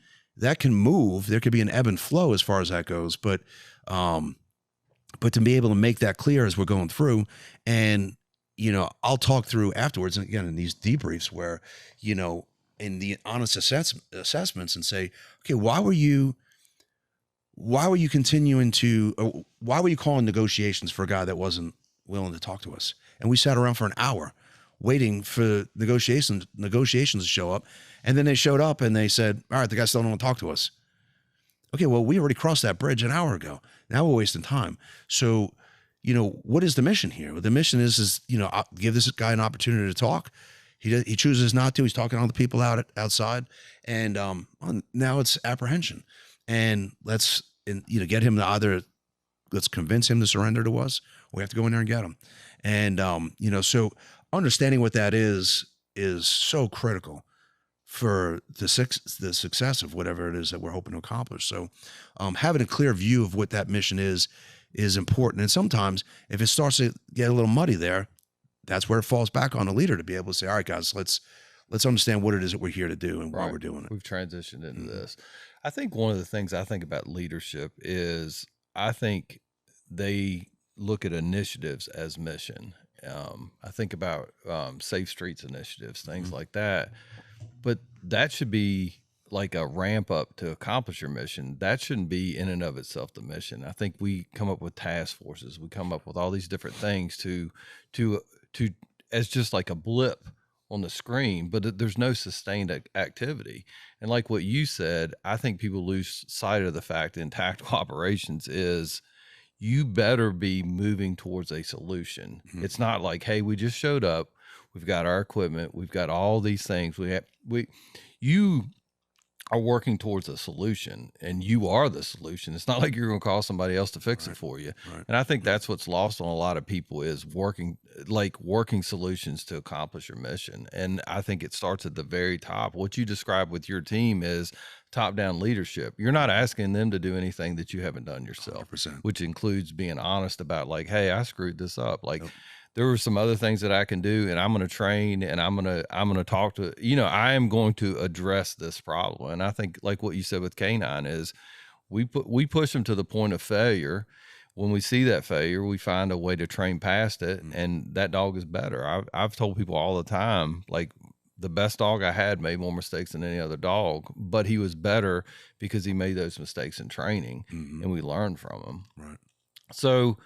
S2: move. There could be an ebb and flow as far as that goes, but to be able to make that clear as we're going through, and, you know, I'll talk through afterwards, and again, in these debriefs where, you know, in the honest assessments, and say, okay, why were you continuing to, why were you calling negotiations for a guy that wasn't willing to talk to us? And we sat around for an hour waiting for negotiations to show up. And then they showed up and they said, all right, the guy still don't want to talk to us. Okay, well, we already crossed that bridge an hour ago. Now we're wasting time. So, you know, what is the mission here? Well, the mission is, you know, I'll give this guy an opportunity to talk. He chooses not to. He's talking to all the people outside. And now it's apprehension. And let's, you know, get him to let's convince him to surrender to us. We have to go in there and get him. And, you know, so understanding what that is so critical for the success of whatever it is that we're hoping to accomplish. So having a clear view of what that mission is important. And sometimes if it starts to get a little muddy there, that's where it falls back on the leader to be able to say, all right, guys, let's understand what it is that we're here to do and why we're doing it.
S1: We've transitioned into this. I think one of the things I think about leadership is I think they look at initiatives as mission. I think about safe streets initiatives, things like that. But that should be like a ramp up to accomplish your mission. That shouldn't be in and of itself the mission. I think we come up with task forces. We come up with all these different things to as just like a blip on the screen, but there's no sustained activity. And like what you said, I think people lose sight of the fact in tactical operations is you better be moving towards a solution.
S2: Mhm.
S1: It's not like, hey, we just showed up, we've got our equipment, we've got all these things. You are working towards a solution, and you are the solution. It's not like you're going to call somebody else to fix it for you.
S2: Right.
S1: And I think that's what's lost on a lot of people is working solutions to accomplish your mission. And I think it starts at the very top. What you described with your team is top-down leadership. You're not asking them to do anything that you haven't done yourself,
S2: 100%.
S1: which includes being honest about like, hey, I screwed this up. Like,
S2: Yep.
S1: there were some other things that I can do, and I'm going to train, and I'm going to talk to, I am going to address this problem. And I think like what you said with Canine is we push them to the point of failure. When we see that failure, we find a way to train past it, and that dog is better. I've told people all the time, like the best dog I had made more mistakes than any other dog, but he was better because he made those mistakes in training, and we learned from them.
S2: Right.
S1: So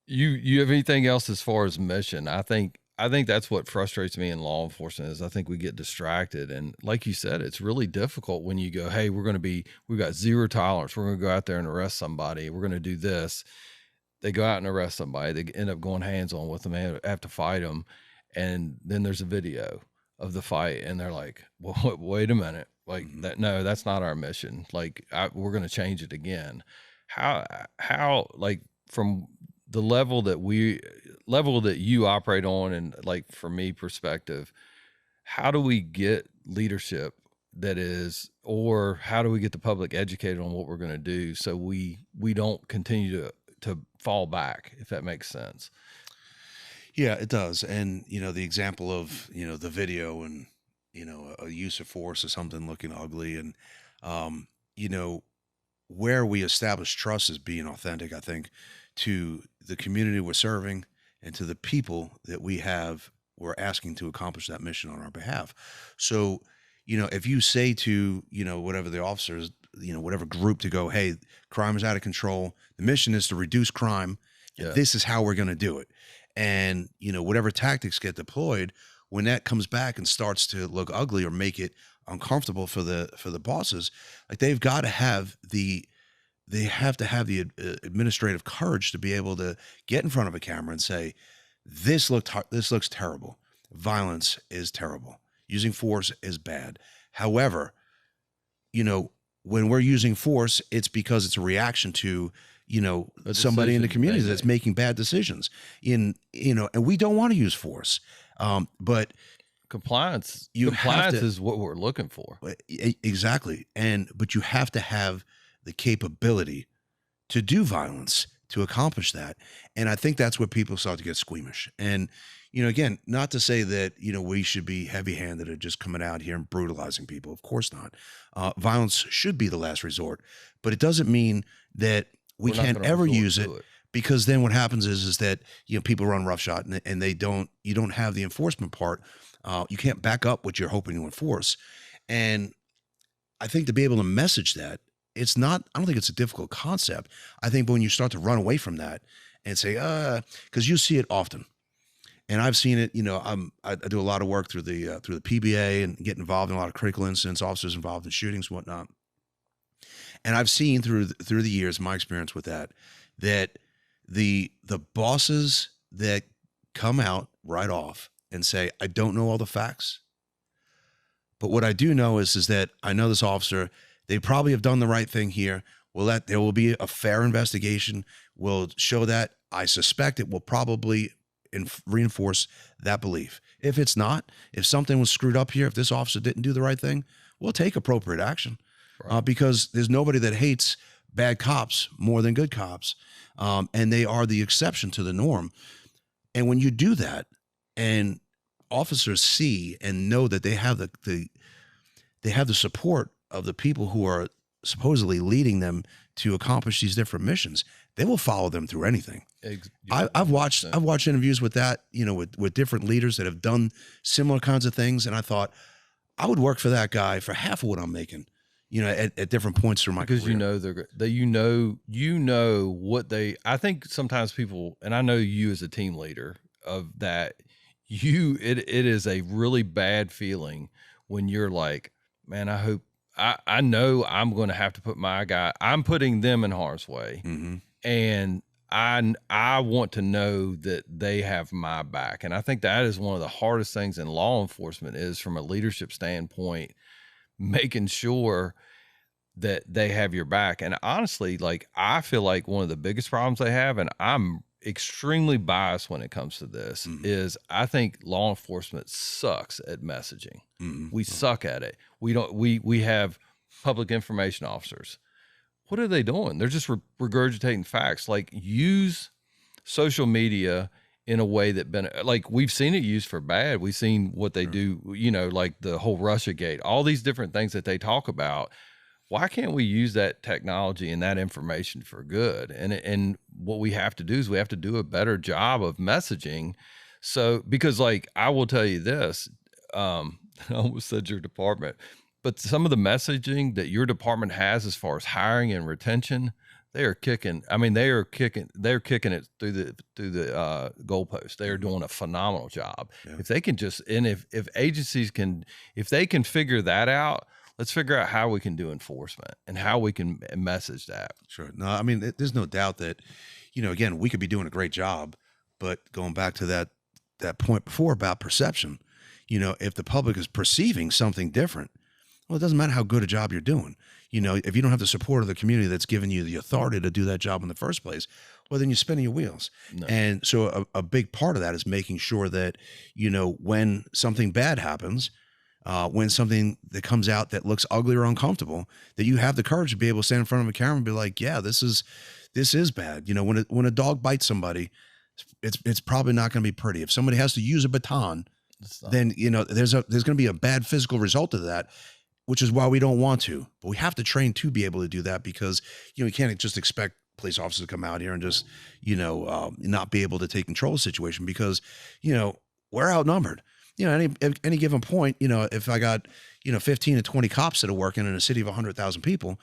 S1: you have anything else as far as mission? I think that's what frustrates me in law enforcement is I think we get distracted. And like you said, it's really difficult when you go, hey, we've got zero tolerance. We're going to go out there and arrest somebody. We're going to do this. They go out and arrest somebody. They end up going hands on with them. They have to fight them. And then there's a video of the fight. And they're like, well, wait a minute. Like that. No, that's not our mission. Like we're going to change it again. How like from the level that you operate on, and like for me perspective, how do we get leadership or how do we get the public educated on what we're going to do so we don't continue to fall back, if that makes sense?
S2: Yeah, it does. And, the example of, the video and, a use of force or something looking ugly. And, where we establish trust is being authentic, I think, to the community we're serving and to the people that we're asking to accomplish that mission on our behalf. So, if you say to, whatever the officers, whatever group to go, hey, crime is out of control. The mission is to reduce crime.
S1: Yeah.
S2: This is how we're going to do it. And, whatever tactics get deployed, when that comes back and starts to look ugly or make it uncomfortable for the bosses, like they have to have the administrative courage to be able to get in front of a camera and say, this looks terrible. Violence is terrible. Using force is bad. However, when we're using force, it's because it's a reaction to, somebody in the community that's making bad decisions and we don't want to use force. But
S1: compliance is what we're looking for.
S2: Exactly. But you have to have the capability to do violence to accomplish that. And I think that's where people start to get squeamish. And, again, not to say that, we should be heavy-handed at just coming out here and brutalizing people. Of course not. Violence should be the last resort, but it doesn't mean that we can't ever use it, because then what happens is that, people run roughshod and you don't have the enforcement part. You can't back up what you're hoping to enforce. And I think to be able to message that, I don't think it's a difficult concept. I think when you start to run away from that and say, because you see it often, and I've seen it, I do a lot of work through the PBA and get involved in a lot of critical incidents, officers involved in shootings and whatnot. And I've seen through the years, my experience with that the bosses that come out right off and say, I don't know all the facts, but what I do know is that I know this officer. They probably have done the right thing here. There will be a fair investigation. We'll show that. I suspect it will probably reinforce that belief. If it's not, if something was screwed up here, if this officer didn't do the right thing, we'll take appropriate action. Right. Because there's nobody that hates bad cops more than good cops. And they are the exception to the norm. And when you do that and officers see and know that they have the support of the people who are supposedly leading them to accomplish these different missions, they will follow them through anything. I've watched interviews with that, with different leaders that have done similar kinds of things. And I thought I would work for that guy for half of what I'm making, at different points through my career.
S1: What I think sometimes people, and I know you as a team leader of that, it is a really bad feeling when you're like, man, I know I'm going to have to put I'm putting them in harm's way.
S2: Mm-hmm.
S1: And I want to know that they have my back. And I think that is one of the hardest things in law enforcement is from a leadership standpoint, making sure that they have your back. And honestly, like, I feel like one of the biggest problems they have, and I'm extremely biased when it comes to this, is I think law enforcement sucks at messaging. We suck at it. We have public information officers. What are they doing? They're just regurgitating facts. Like, use social media in a way that like, we've seen it used for bad. We've seen what they do, like the whole Russiagate, all these different things that they talk about. Why can't we use that technology and that information for good? And what we have to do is we have to do a better job of messaging. So, because, like, I will tell you this, I almost said your department, but some of the messaging that your department has as far as hiring and retention, they are kicking. I mean, they're kicking it through the goalpost. They are doing a phenomenal job. Yeah. If they can if agencies can, if they can figure that out, let's figure out how we can do enforcement and how we can message that.
S2: Sure. No, I mean, there's no doubt that, again, we could be doing a great job, but going back to that point before about perception, if the public is perceiving something different, well, it doesn't matter how good a job you're doing. If you don't have the support of the community that's given you the authority to do that job in the first place, well, then you're spinning your wheels. No. And so a big part of that is making sure that, when something bad happens, when something that comes out that looks ugly or uncomfortable, that you have the courage to be able to stand in front of a camera and be like, yeah, this is bad. When a dog bites somebody, it's probably not going to be pretty. If somebody has to use a baton, then, there's going to be a bad physical result of that, which is why we don't want to. But we have to train to be able to do that, because, you can't just expect police officers to come out here and just, not be able to take control of the situation, because, we're outnumbered. Any given point, if I got, 15 to 20 cops that are working in a city of 100,000 people,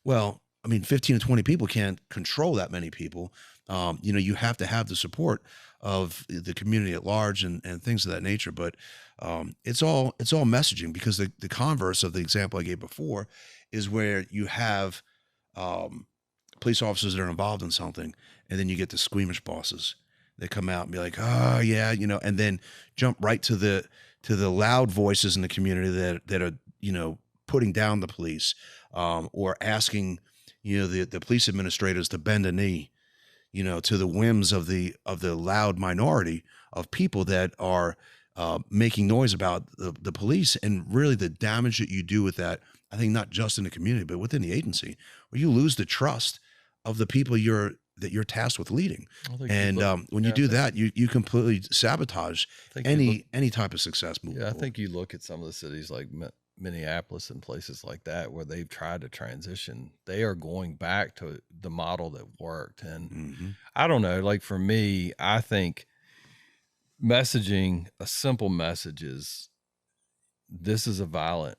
S2: well, I mean, 15 to 20 people can't control that many people. You have to have the support of the community at large and things of that nature. But it's all messaging, because the converse of the example I gave before is where you have police officers that are involved in something, and then you get the squeamish bosses. They come out and be like, oh yeah, and then jump right to the loud voices in the community that are, putting down the police, or asking, the police administrators to bend a knee, to the whims of the loud minority of people that are making noise about the police, and really the damage that you do with that, I think, not just in the community, but within the agency, where you lose the trust of the people that you're tasked with leading. And when you do that, you completely sabotage any type of success moving forward.
S1: I think you look at some of the cities like Minneapolis and places like that, where they've tried to transition, they are going back to the model that worked. And I don't know, like, for me, I think messaging, a simple message is, this is a violent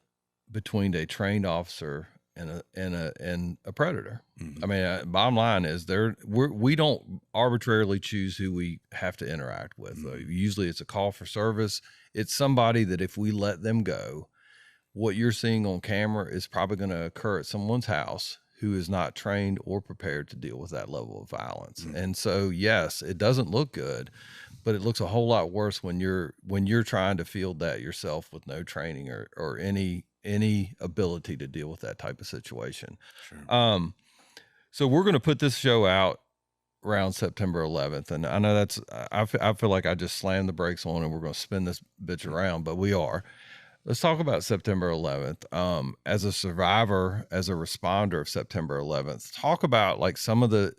S1: between a trained officer and a predator. I mean, bottom line is, we don't arbitrarily choose who we have to interact with. Usually it's a call for service. It's somebody that, if we let them go, what you're seeing on camera is probably going to occur at someone's house who is not trained or prepared to deal with that level of violence. And so, yes, it doesn't look good, but it looks a whole lot worse when you're trying to field that yourself with no training or any ability to deal with that type of situation. Sure. So we're going to put this show out around September 11th. And I know I feel like I just slammed the brakes on and we're going to spin this bitch around, but we are. Let's talk about September 11th. As a survivor, as a responder of September 11th, talk about, like, some of the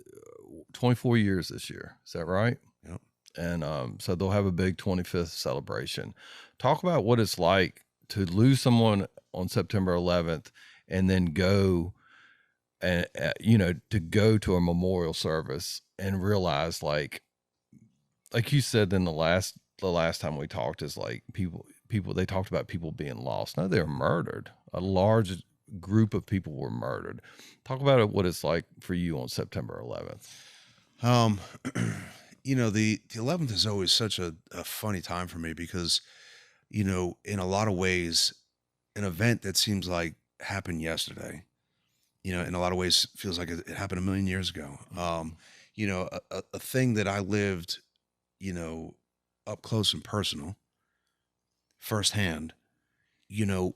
S1: 24 years this year. Is that right?
S2: Yep.
S1: And so they'll have a big 25th celebration. Talk about what it's like to lose someone on September 11th and then go and, to go to a memorial service and realize, like you said, in the last time we talked, is like, people, they talked about people being lost. No, they're murdered. A large group of people were murdered. Talk about what it's like for you on September 11th.
S2: the 11th is always such a funny time for me because, in a lot of ways, an event that seems like happened yesterday, in a lot of ways feels like it happened a million years ago. A thing that I lived, you know, up close and personal, firsthand,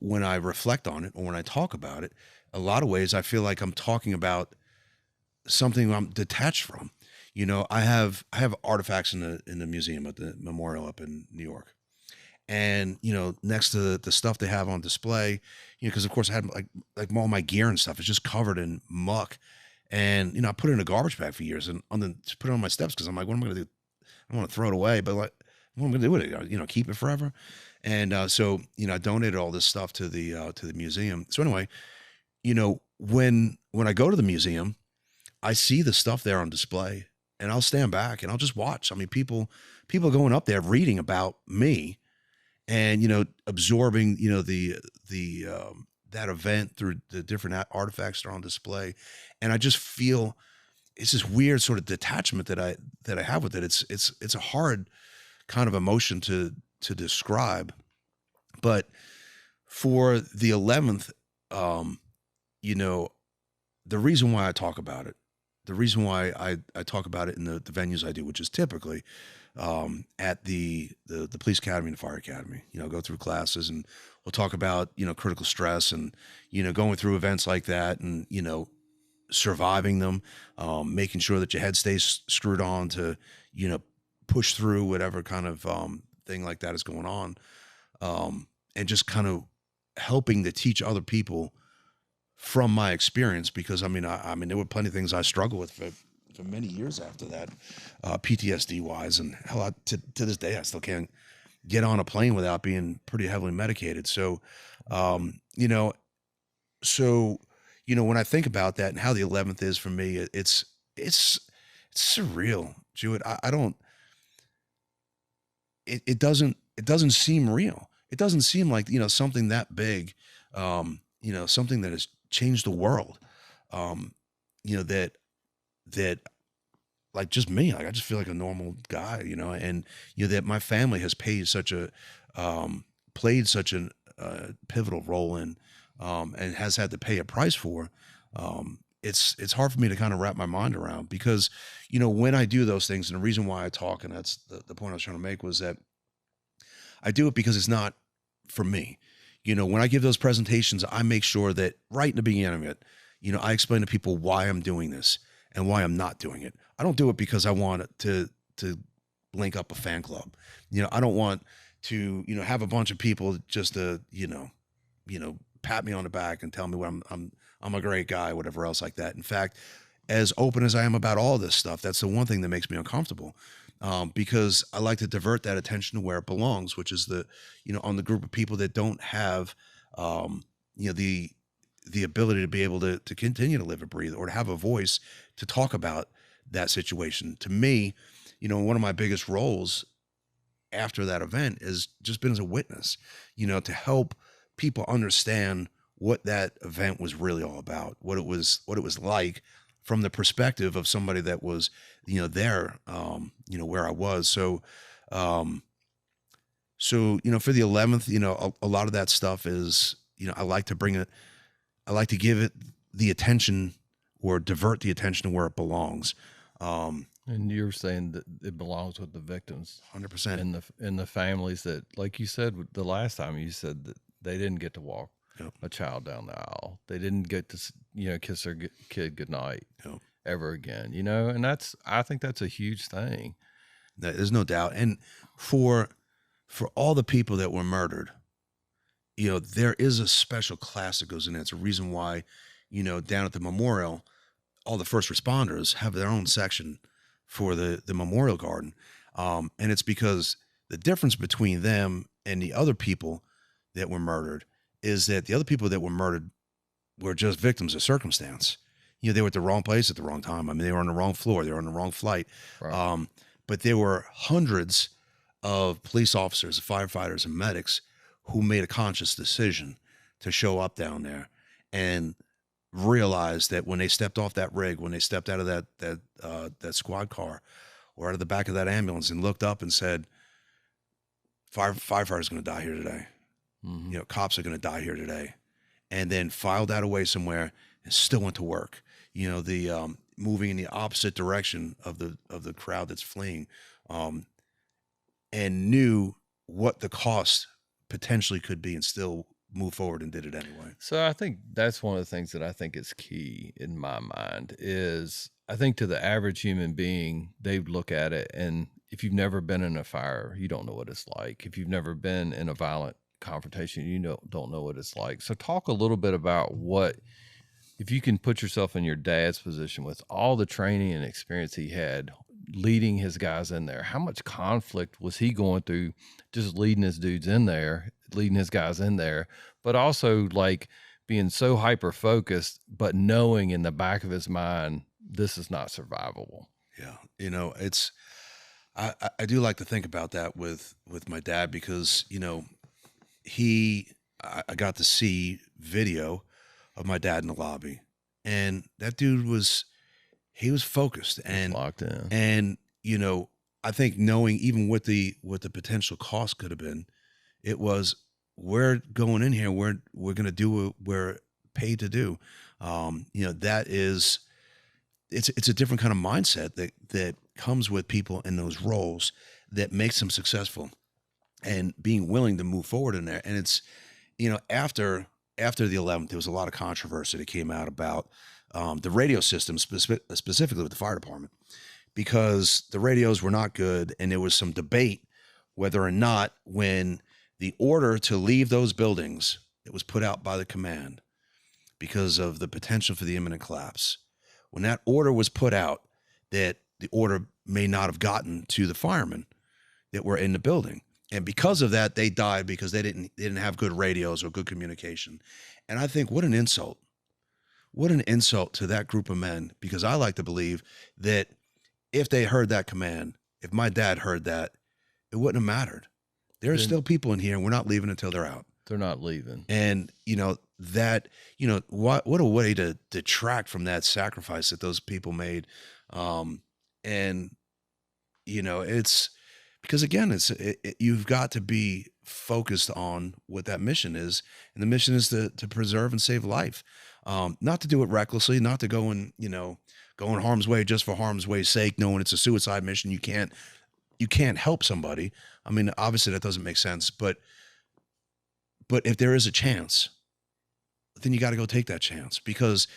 S2: when I reflect on it or when I talk about it, a lot of ways I feel like I'm talking about something I'm detached from. I have artifacts in the museum at the memorial up in New York. And next to the stuff they have on display, because of course I had like all my gear and stuff is just covered in muck. And I put it in a garbage bag for years and just put it on my steps because I'm like, what am I gonna do? I don't want to throw it away, but like, what am I gonna do with it? Keep it forever. And so I donated all this stuff to the museum. So anyway, when I go to the museum, I see the stuff there on display, and I'll stand back and I'll just watch. I mean, people going up there reading about me, and absorbing that event through the different artifacts that are on display, and I just feel it's this weird sort of detachment that I have with it. It's a hard kind of emotion to describe, but for the 11th, you know, the reason why I talk about it, the reason why I talk about it in the venues I do, which is typically at the police academy and the fire academy, go through classes, and we'll talk about, critical stress and, going through events like that, and, surviving them, making sure that your head stays screwed on to, push through whatever kind of thing like that is going on. And just kind of helping to teach other people from my experience, because I mean, there were plenty of things I struggled with for many years after that, PTSD wise, and hell, to this day, I still can't get on a plane without being pretty heavily medicated. So, when I think about that and how the 11th is for me, it's surreal, Jewett. I don't, it doesn't seem real. It doesn't seem like, something that big, something that has changed the world, that like just me, like I just feel like a normal guy, and that my family has played such a pivotal role in, and has had to pay a price for. It's hard for me to kind of wrap my mind around, because when I do those things, and the reason why I talk, and that's the point I was trying to make, was that I do it because it's not for me. When I give those presentations, I make sure that right in the beginning of it, I explain to people why I'm doing this and why I'm not doing it. I don't do it because I want to link up a fan club. I don't want to, have a bunch of people just to, pat me on the back and tell me what I'm a great guy, whatever else like that. In fact, as open as I am about all this stuff, that's the one thing that makes me uncomfortable. Because I like to divert that attention to where it belongs, which is on the group of people that don't have, the ability to be able to continue to live and breathe, or to have a voice to talk about that situation. To me, one of my biggest roles after that event has just been as a witness, to help people understand what that event was really all about, what it was like from the perspective of somebody that was, there, where I was. So, for the 11th, a lot of that stuff is, I like to give it the attention, or divert the attention to where it belongs.
S1: And you're saying that it belongs with the victims,
S2: 100%.
S1: and the families that, like you said the last time, you said that they didn't get to walk
S2: Yep.
S1: a child down the aisle. They didn't get to kiss their kid goodnight
S2: Yep.
S1: ever again. And I think that's a huge thing.
S2: There's no doubt. And for all the people that were murdered, there is a special class that goes in there. It's a reason why, down at the memorial, all the first responders have their own section for the memorial garden. And it's because the difference between them and the other people that were murdered is that the other people that were murdered were just victims of circumstance. They were at the wrong place at the wrong time. I mean, they were on the wrong floor. They were on the wrong flight.
S1: Right.
S2: But there were hundreds of police officers, firefighters, and medics who made a conscious decision to show up down there, and realized that when they stepped off that rig, when they stepped out of that squad car, or out of the back of that ambulance and looked up and said, firefighter's going to die here today.
S1: Mhm.
S2: You know, cops are going to die here today. And then filed that away somewhere and still went to work. You know, the moving in the opposite direction of the crowd that's fleeing, and knew what the cost potentially could be and still move forward and did it anyway.
S1: So I think that's one of the things that I think is key in my mind is I think to the average human being, they look at it, and if you've never been in a fire, you don't know what it's like. If you've never been in a violent confrontation, you don't know what it's like. So talk a little bit about what, if you can put yourself in your dad's position with all the training and experience he had leading his guys in there, how much conflict was he going through just leading his dudes in there, leading his guys in there, but also like being so hyper focused, but knowing in the back of his mind, this is not survivable.
S2: Yeah. You know, I do like to think about that with my dad because, you know, I got to see video of my dad in the lobby, and that dude he was focused and
S1: Locked in.
S2: and, you know, I think knowing even what the potential cost could have been, it was, we're going in here, we're going to do what we're paid to do. You know, it's a different kind of mindset that comes with people in those roles that makes them successful and being willing to move forward in there. And it's, you know, after the 11th, there was a lot of controversy that came out about the radio system, specifically with the fire department, because the radios were not good. And there was some debate whether or not, when the order to leave those buildings that was put out by the command because of the potential for the imminent collapse, when that order was put out, that the order may not have gotten to the firemen that were in the building. And because of that, they died because they didn't have good radios or good communication. And I think, what an insult. What an insult to that group of men, because I like to believe that if they heard that command, if my dad heard that, it wouldn't have mattered. There are still people in here, and we're not leaving until they're out.
S1: They're not leaving.
S2: And, you know, that, you know, what a way to detract from that sacrifice that those people made. And, you know, it's because, again, you've got to be focused on what that mission is. And the mission is to preserve and save life. Not to do it recklessly, not to go in, you know, go in harm's way just for harm's way's sake, knowing it's a suicide mission. You can't help somebody. I mean, obviously that doesn't make sense, but if there is a chance, then you got to go take that chance, because,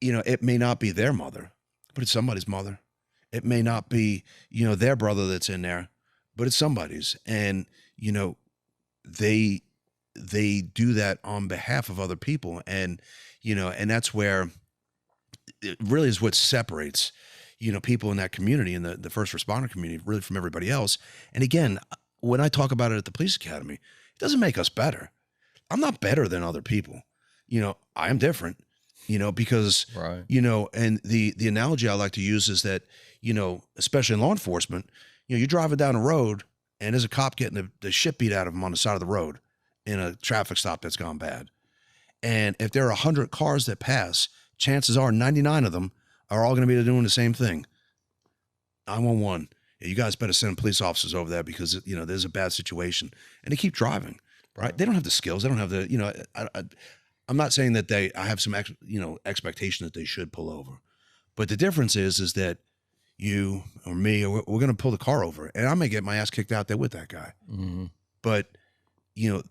S2: you know, it may not be their mother, but it's somebody's mother. It may not be, you know, their brother that's in there, but it's somebody's. And, you know, they do that on behalf of other people. And, you know, and that's where it really is what separates, you know, people in that community, in the first responder community, really from everybody else. And again, when I talk about it at the police academy, it doesn't make us better. I'm not better than other people. You know, I am different, you know, because,
S1: Right.
S2: you know, and the analogy I like to use is that, you know, especially in law enforcement, you know, you're driving down the road and there's a cop getting the shit beat out of him on the side of the road in a traffic stop that's gone bad. And if there are 100 cars that pass, chances are 99 of them are all going to be doing the same thing. 911. You guys better send police officers over there because, you know, there's a bad situation. And they keep driving, right? They don't have the skills. They don't have the, you know, I'm not saying that I have some, you know, expectation that they should pull over. But the difference is that you or me, or we're going to pull the car over, and I may get my ass kicked out there with that guy.
S1: Mm-hmm.
S2: But, you know,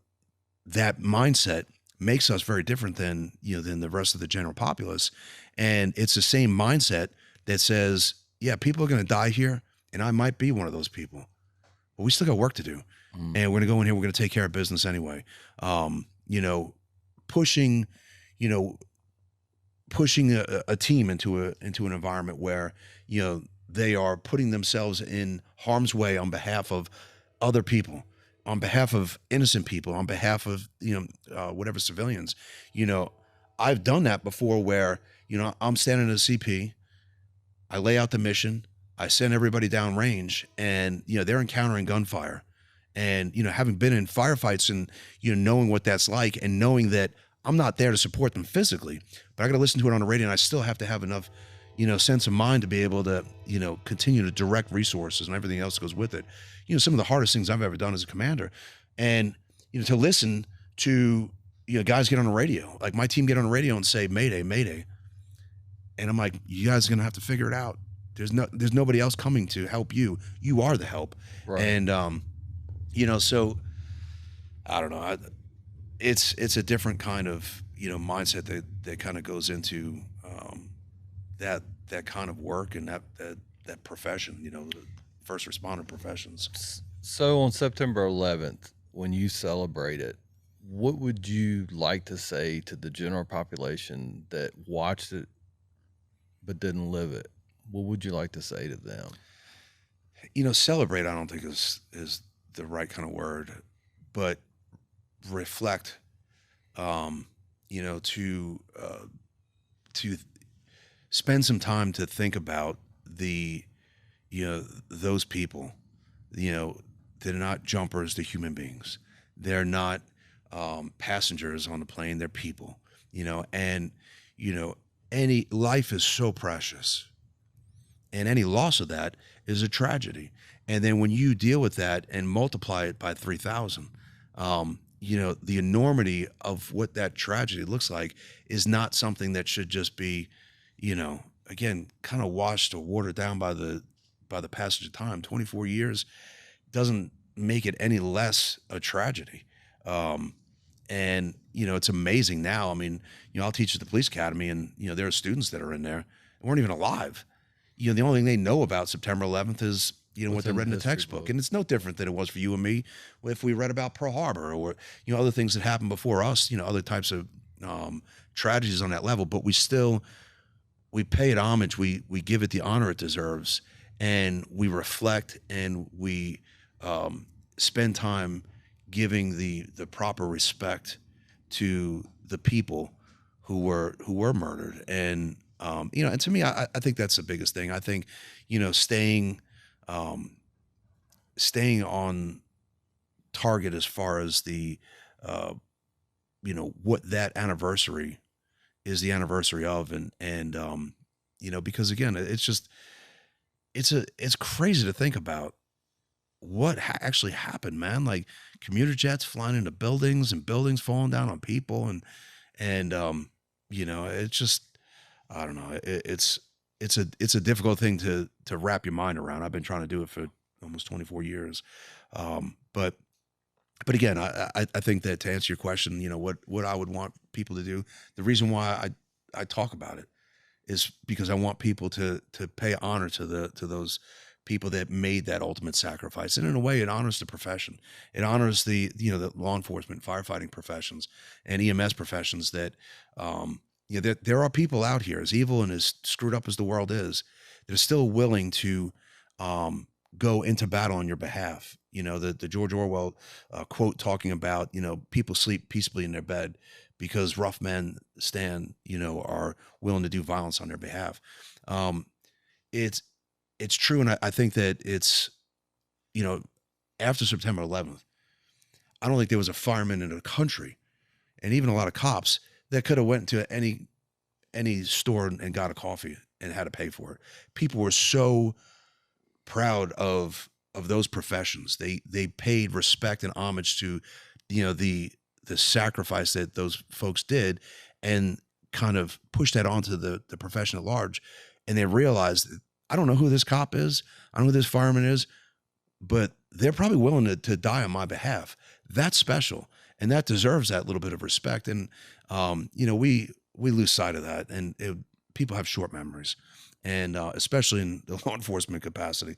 S2: that mindset makes us very different than, you know, than the rest of the general populace. And it's the same mindset that says, yeah, people are going to die here, and I might be one of those people, but we still got work to do.
S1: Mm-hmm.
S2: And we're going to go in here, we're going to take care of business anyway. You know, pushing a team into an environment where, you know, they are putting themselves in harm's way on behalf of other people, on behalf of innocent people, on behalf of, you know, whatever civilians. You know, I've done that before where, you know, I'm standing at a CP, I lay out the mission, I send everybody down range, and, you know, they're encountering gunfire. And, you know, having been in firefights and, you know, knowing what that's like, and knowing that I'm not there to support them physically, but I got to listen to it on the radio, and I still have to have enough, sense of mind to be able to, continue to direct resources and everything else that goes with it. Some of the hardest things I've ever done as a commander. And, to listen to, guys get on the radio, like my team get on the radio and say, Mayday, Mayday. And I'm like, you guys are going to have to figure it out. There's nobody else coming to help you. You are the help.
S1: Right.
S2: And, so I don't know. It's a different kind of, mindset that kind of goes into, that kind of work and that profession, the first responder professions.
S1: So on September 11th, when you celebrate it, what would you like to say to the general population that watched it but didn't live it? What would you like to say to them?
S2: Celebrate, I don't think is the right kind of word, but reflect, to spend some time to think about those people, they're not jumpers, they're human beings. They're not passengers on the plane, they're people, and, any life is so precious, and any loss of that is a tragedy. And then when you deal with that and multiply it by 3,000, the enormity of what that tragedy looks like is not something that should just be, again, kind of washed or watered down by the passage of time. 24 years doesn't make it any less a tragedy. And, it's amazing now. I mean, I'll teach at the police academy, and, there are students that are in there that weren't even alive. The only thing they know about September 11th is, what they read in the textbook. And it's no different than it was for you and me if we read about Pearl Harbor or, other things that happened before us, other types of tragedies on that level. But we pay it homage. We give it the honor it deserves. And we reflect, and we spend time giving the proper respect to the people who were murdered. And, and to me, I think that's the biggest thing. I think, staying on target as far as the, what that anniversary is the anniversary of. And because again, it's crazy to think about what actually happened, man. Like commuter jets flying into buildings and buildings falling down on people. And it's just, I don't know. It's a difficult thing to wrap your mind around. I've been trying to do it for almost 24 years. But again, I think that to answer your question, what I would want people to do, the reason why I talk about it is because I want people to pay honor to those people that made that ultimate sacrifice. And in a way, it honors the profession. It honors the law enforcement, firefighting professions and EMS professions that, there are people out here, as evil and as screwed up as the world is, that are still willing to go into battle on your behalf. The George Orwell quote talking about, people sleep peacefully in their bed because rough men are willing to do violence on their behalf. It's true. And I think that it's, after September 11th, I don't think there was a fireman in the country, and even a lot of cops, that could have went to any store and got a coffee and had to pay for it. People were so proud of those professions. They paid respect and homage to, the sacrifice that those folks did, and kind of pushed that onto the profession at large. And they realized, I don't know who this cop is, I don't know who this fireman is, but they're probably willing to die on my behalf. That's special. And that deserves that little bit of respect. And, we lose sight of that, and people have short memories, and especially in the law enforcement capacity,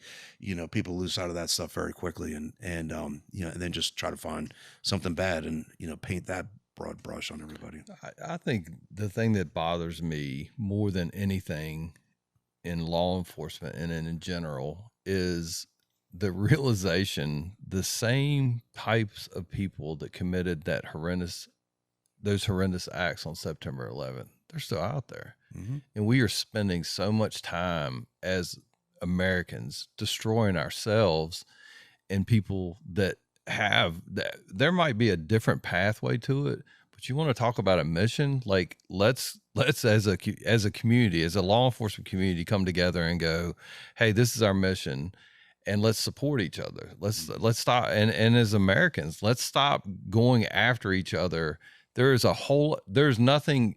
S2: people lose sight of that stuff very quickly, and then just try to find something bad and, paint that broad brush on everybody.
S1: I think the thing that bothers me more than anything in law enforcement and in general is the realization the same types of people that committed those horrendous acts on September 11th, they're still out there.
S2: Mm-hmm.
S1: And we are spending so much time as Americans destroying ourselves and people that have that. There might be a different pathway to it, but But you want to talk about a mission? Like let's as a community, as a law enforcement community, come together and go, hey, this is our mission, and let's support each other. Let's stop, and as Americans, let's stop going after each other. There's nothing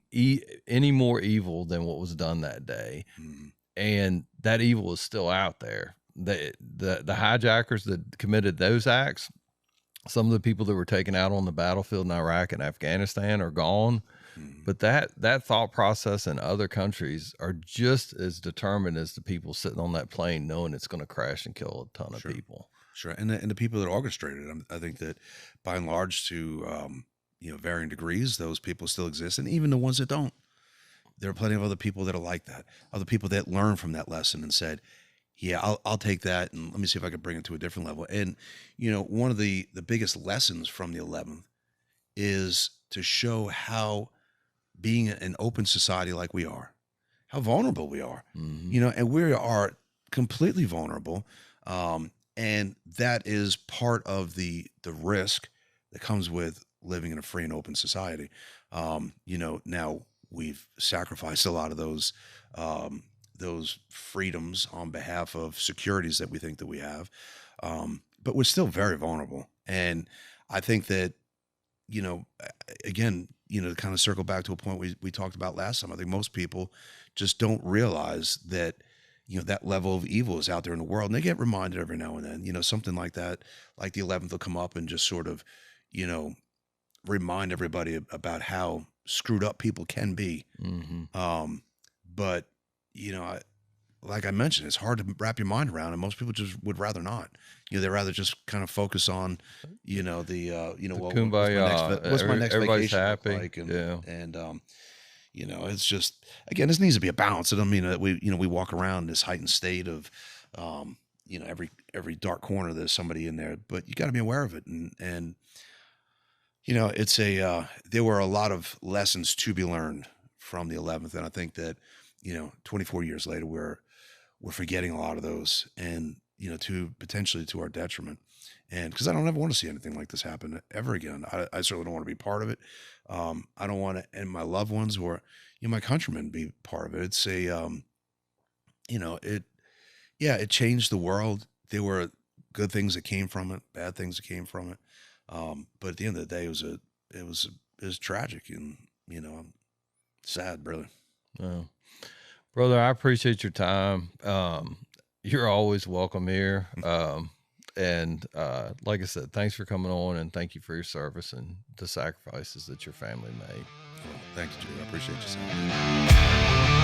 S1: any more evil than what was done that day, and that evil is still out there. The hijackers that committed those acts, some of the people that were taken out on the battlefield in Iraq and Afghanistan are gone. But that thought process in other countries are just as determined as the people sitting on that plane knowing it's going to crash and kill a ton of people.
S2: Sure. And the people that orchestrated it, I think that by and large, to varying degrees, those people still exist. And even the ones that don't, there are plenty of other people that are like that, other people that learn from that lesson and said, yeah, I'll take that, and let me see if I can bring it to a different level. And, one of the biggest lessons from the 11th is to show how being an open society like we are, how vulnerable we are, and we are completely vulnerable. And that is part of the risk that comes with living in a free and open society. Now we've sacrificed a lot of those freedoms on behalf of securities that we think that we have. But we're still very vulnerable. And I think that, again, to kind of circle back to a point we talked about last time, I think most people just don't realize that, that level of evil is out there in the world. And they get reminded every now and then, something like that, like the 11th will come up and just sort of, remind everybody about how screwed up people can be. But, like I mentioned, it's hard to wrap your mind around, and most people just would rather not. They'd rather just kind of focus on,
S1: kumbaya.
S2: What's my next
S1: Everybody's
S2: vacation
S1: happy.
S2: look like? It's just, again, this needs to be a balance. I don't mean that we walk around in this heightened state of, every dark corner there's somebody in there, but you got to be aware of it. And it's there were a lot of lessons to be learned from the 11th, and I think that 24 years later we're forgetting a lot of those, and to potentially to our detriment. And because I don't ever want to see anything like this happen ever again. I certainly don't want to be part of it. I don't want to, and my loved ones or my countrymen be part of it. It's it changed the world. There were good things that came from it, bad things that came from it. But at the end of the day, it was tragic, and sad, really.
S1: Oh. Brother, I appreciate your time. You're always welcome here. And like I said, thanks for coming on, and thank you for your service and the sacrifices that your family made.
S2: Well, thank you, Julie. I appreciate you saying that.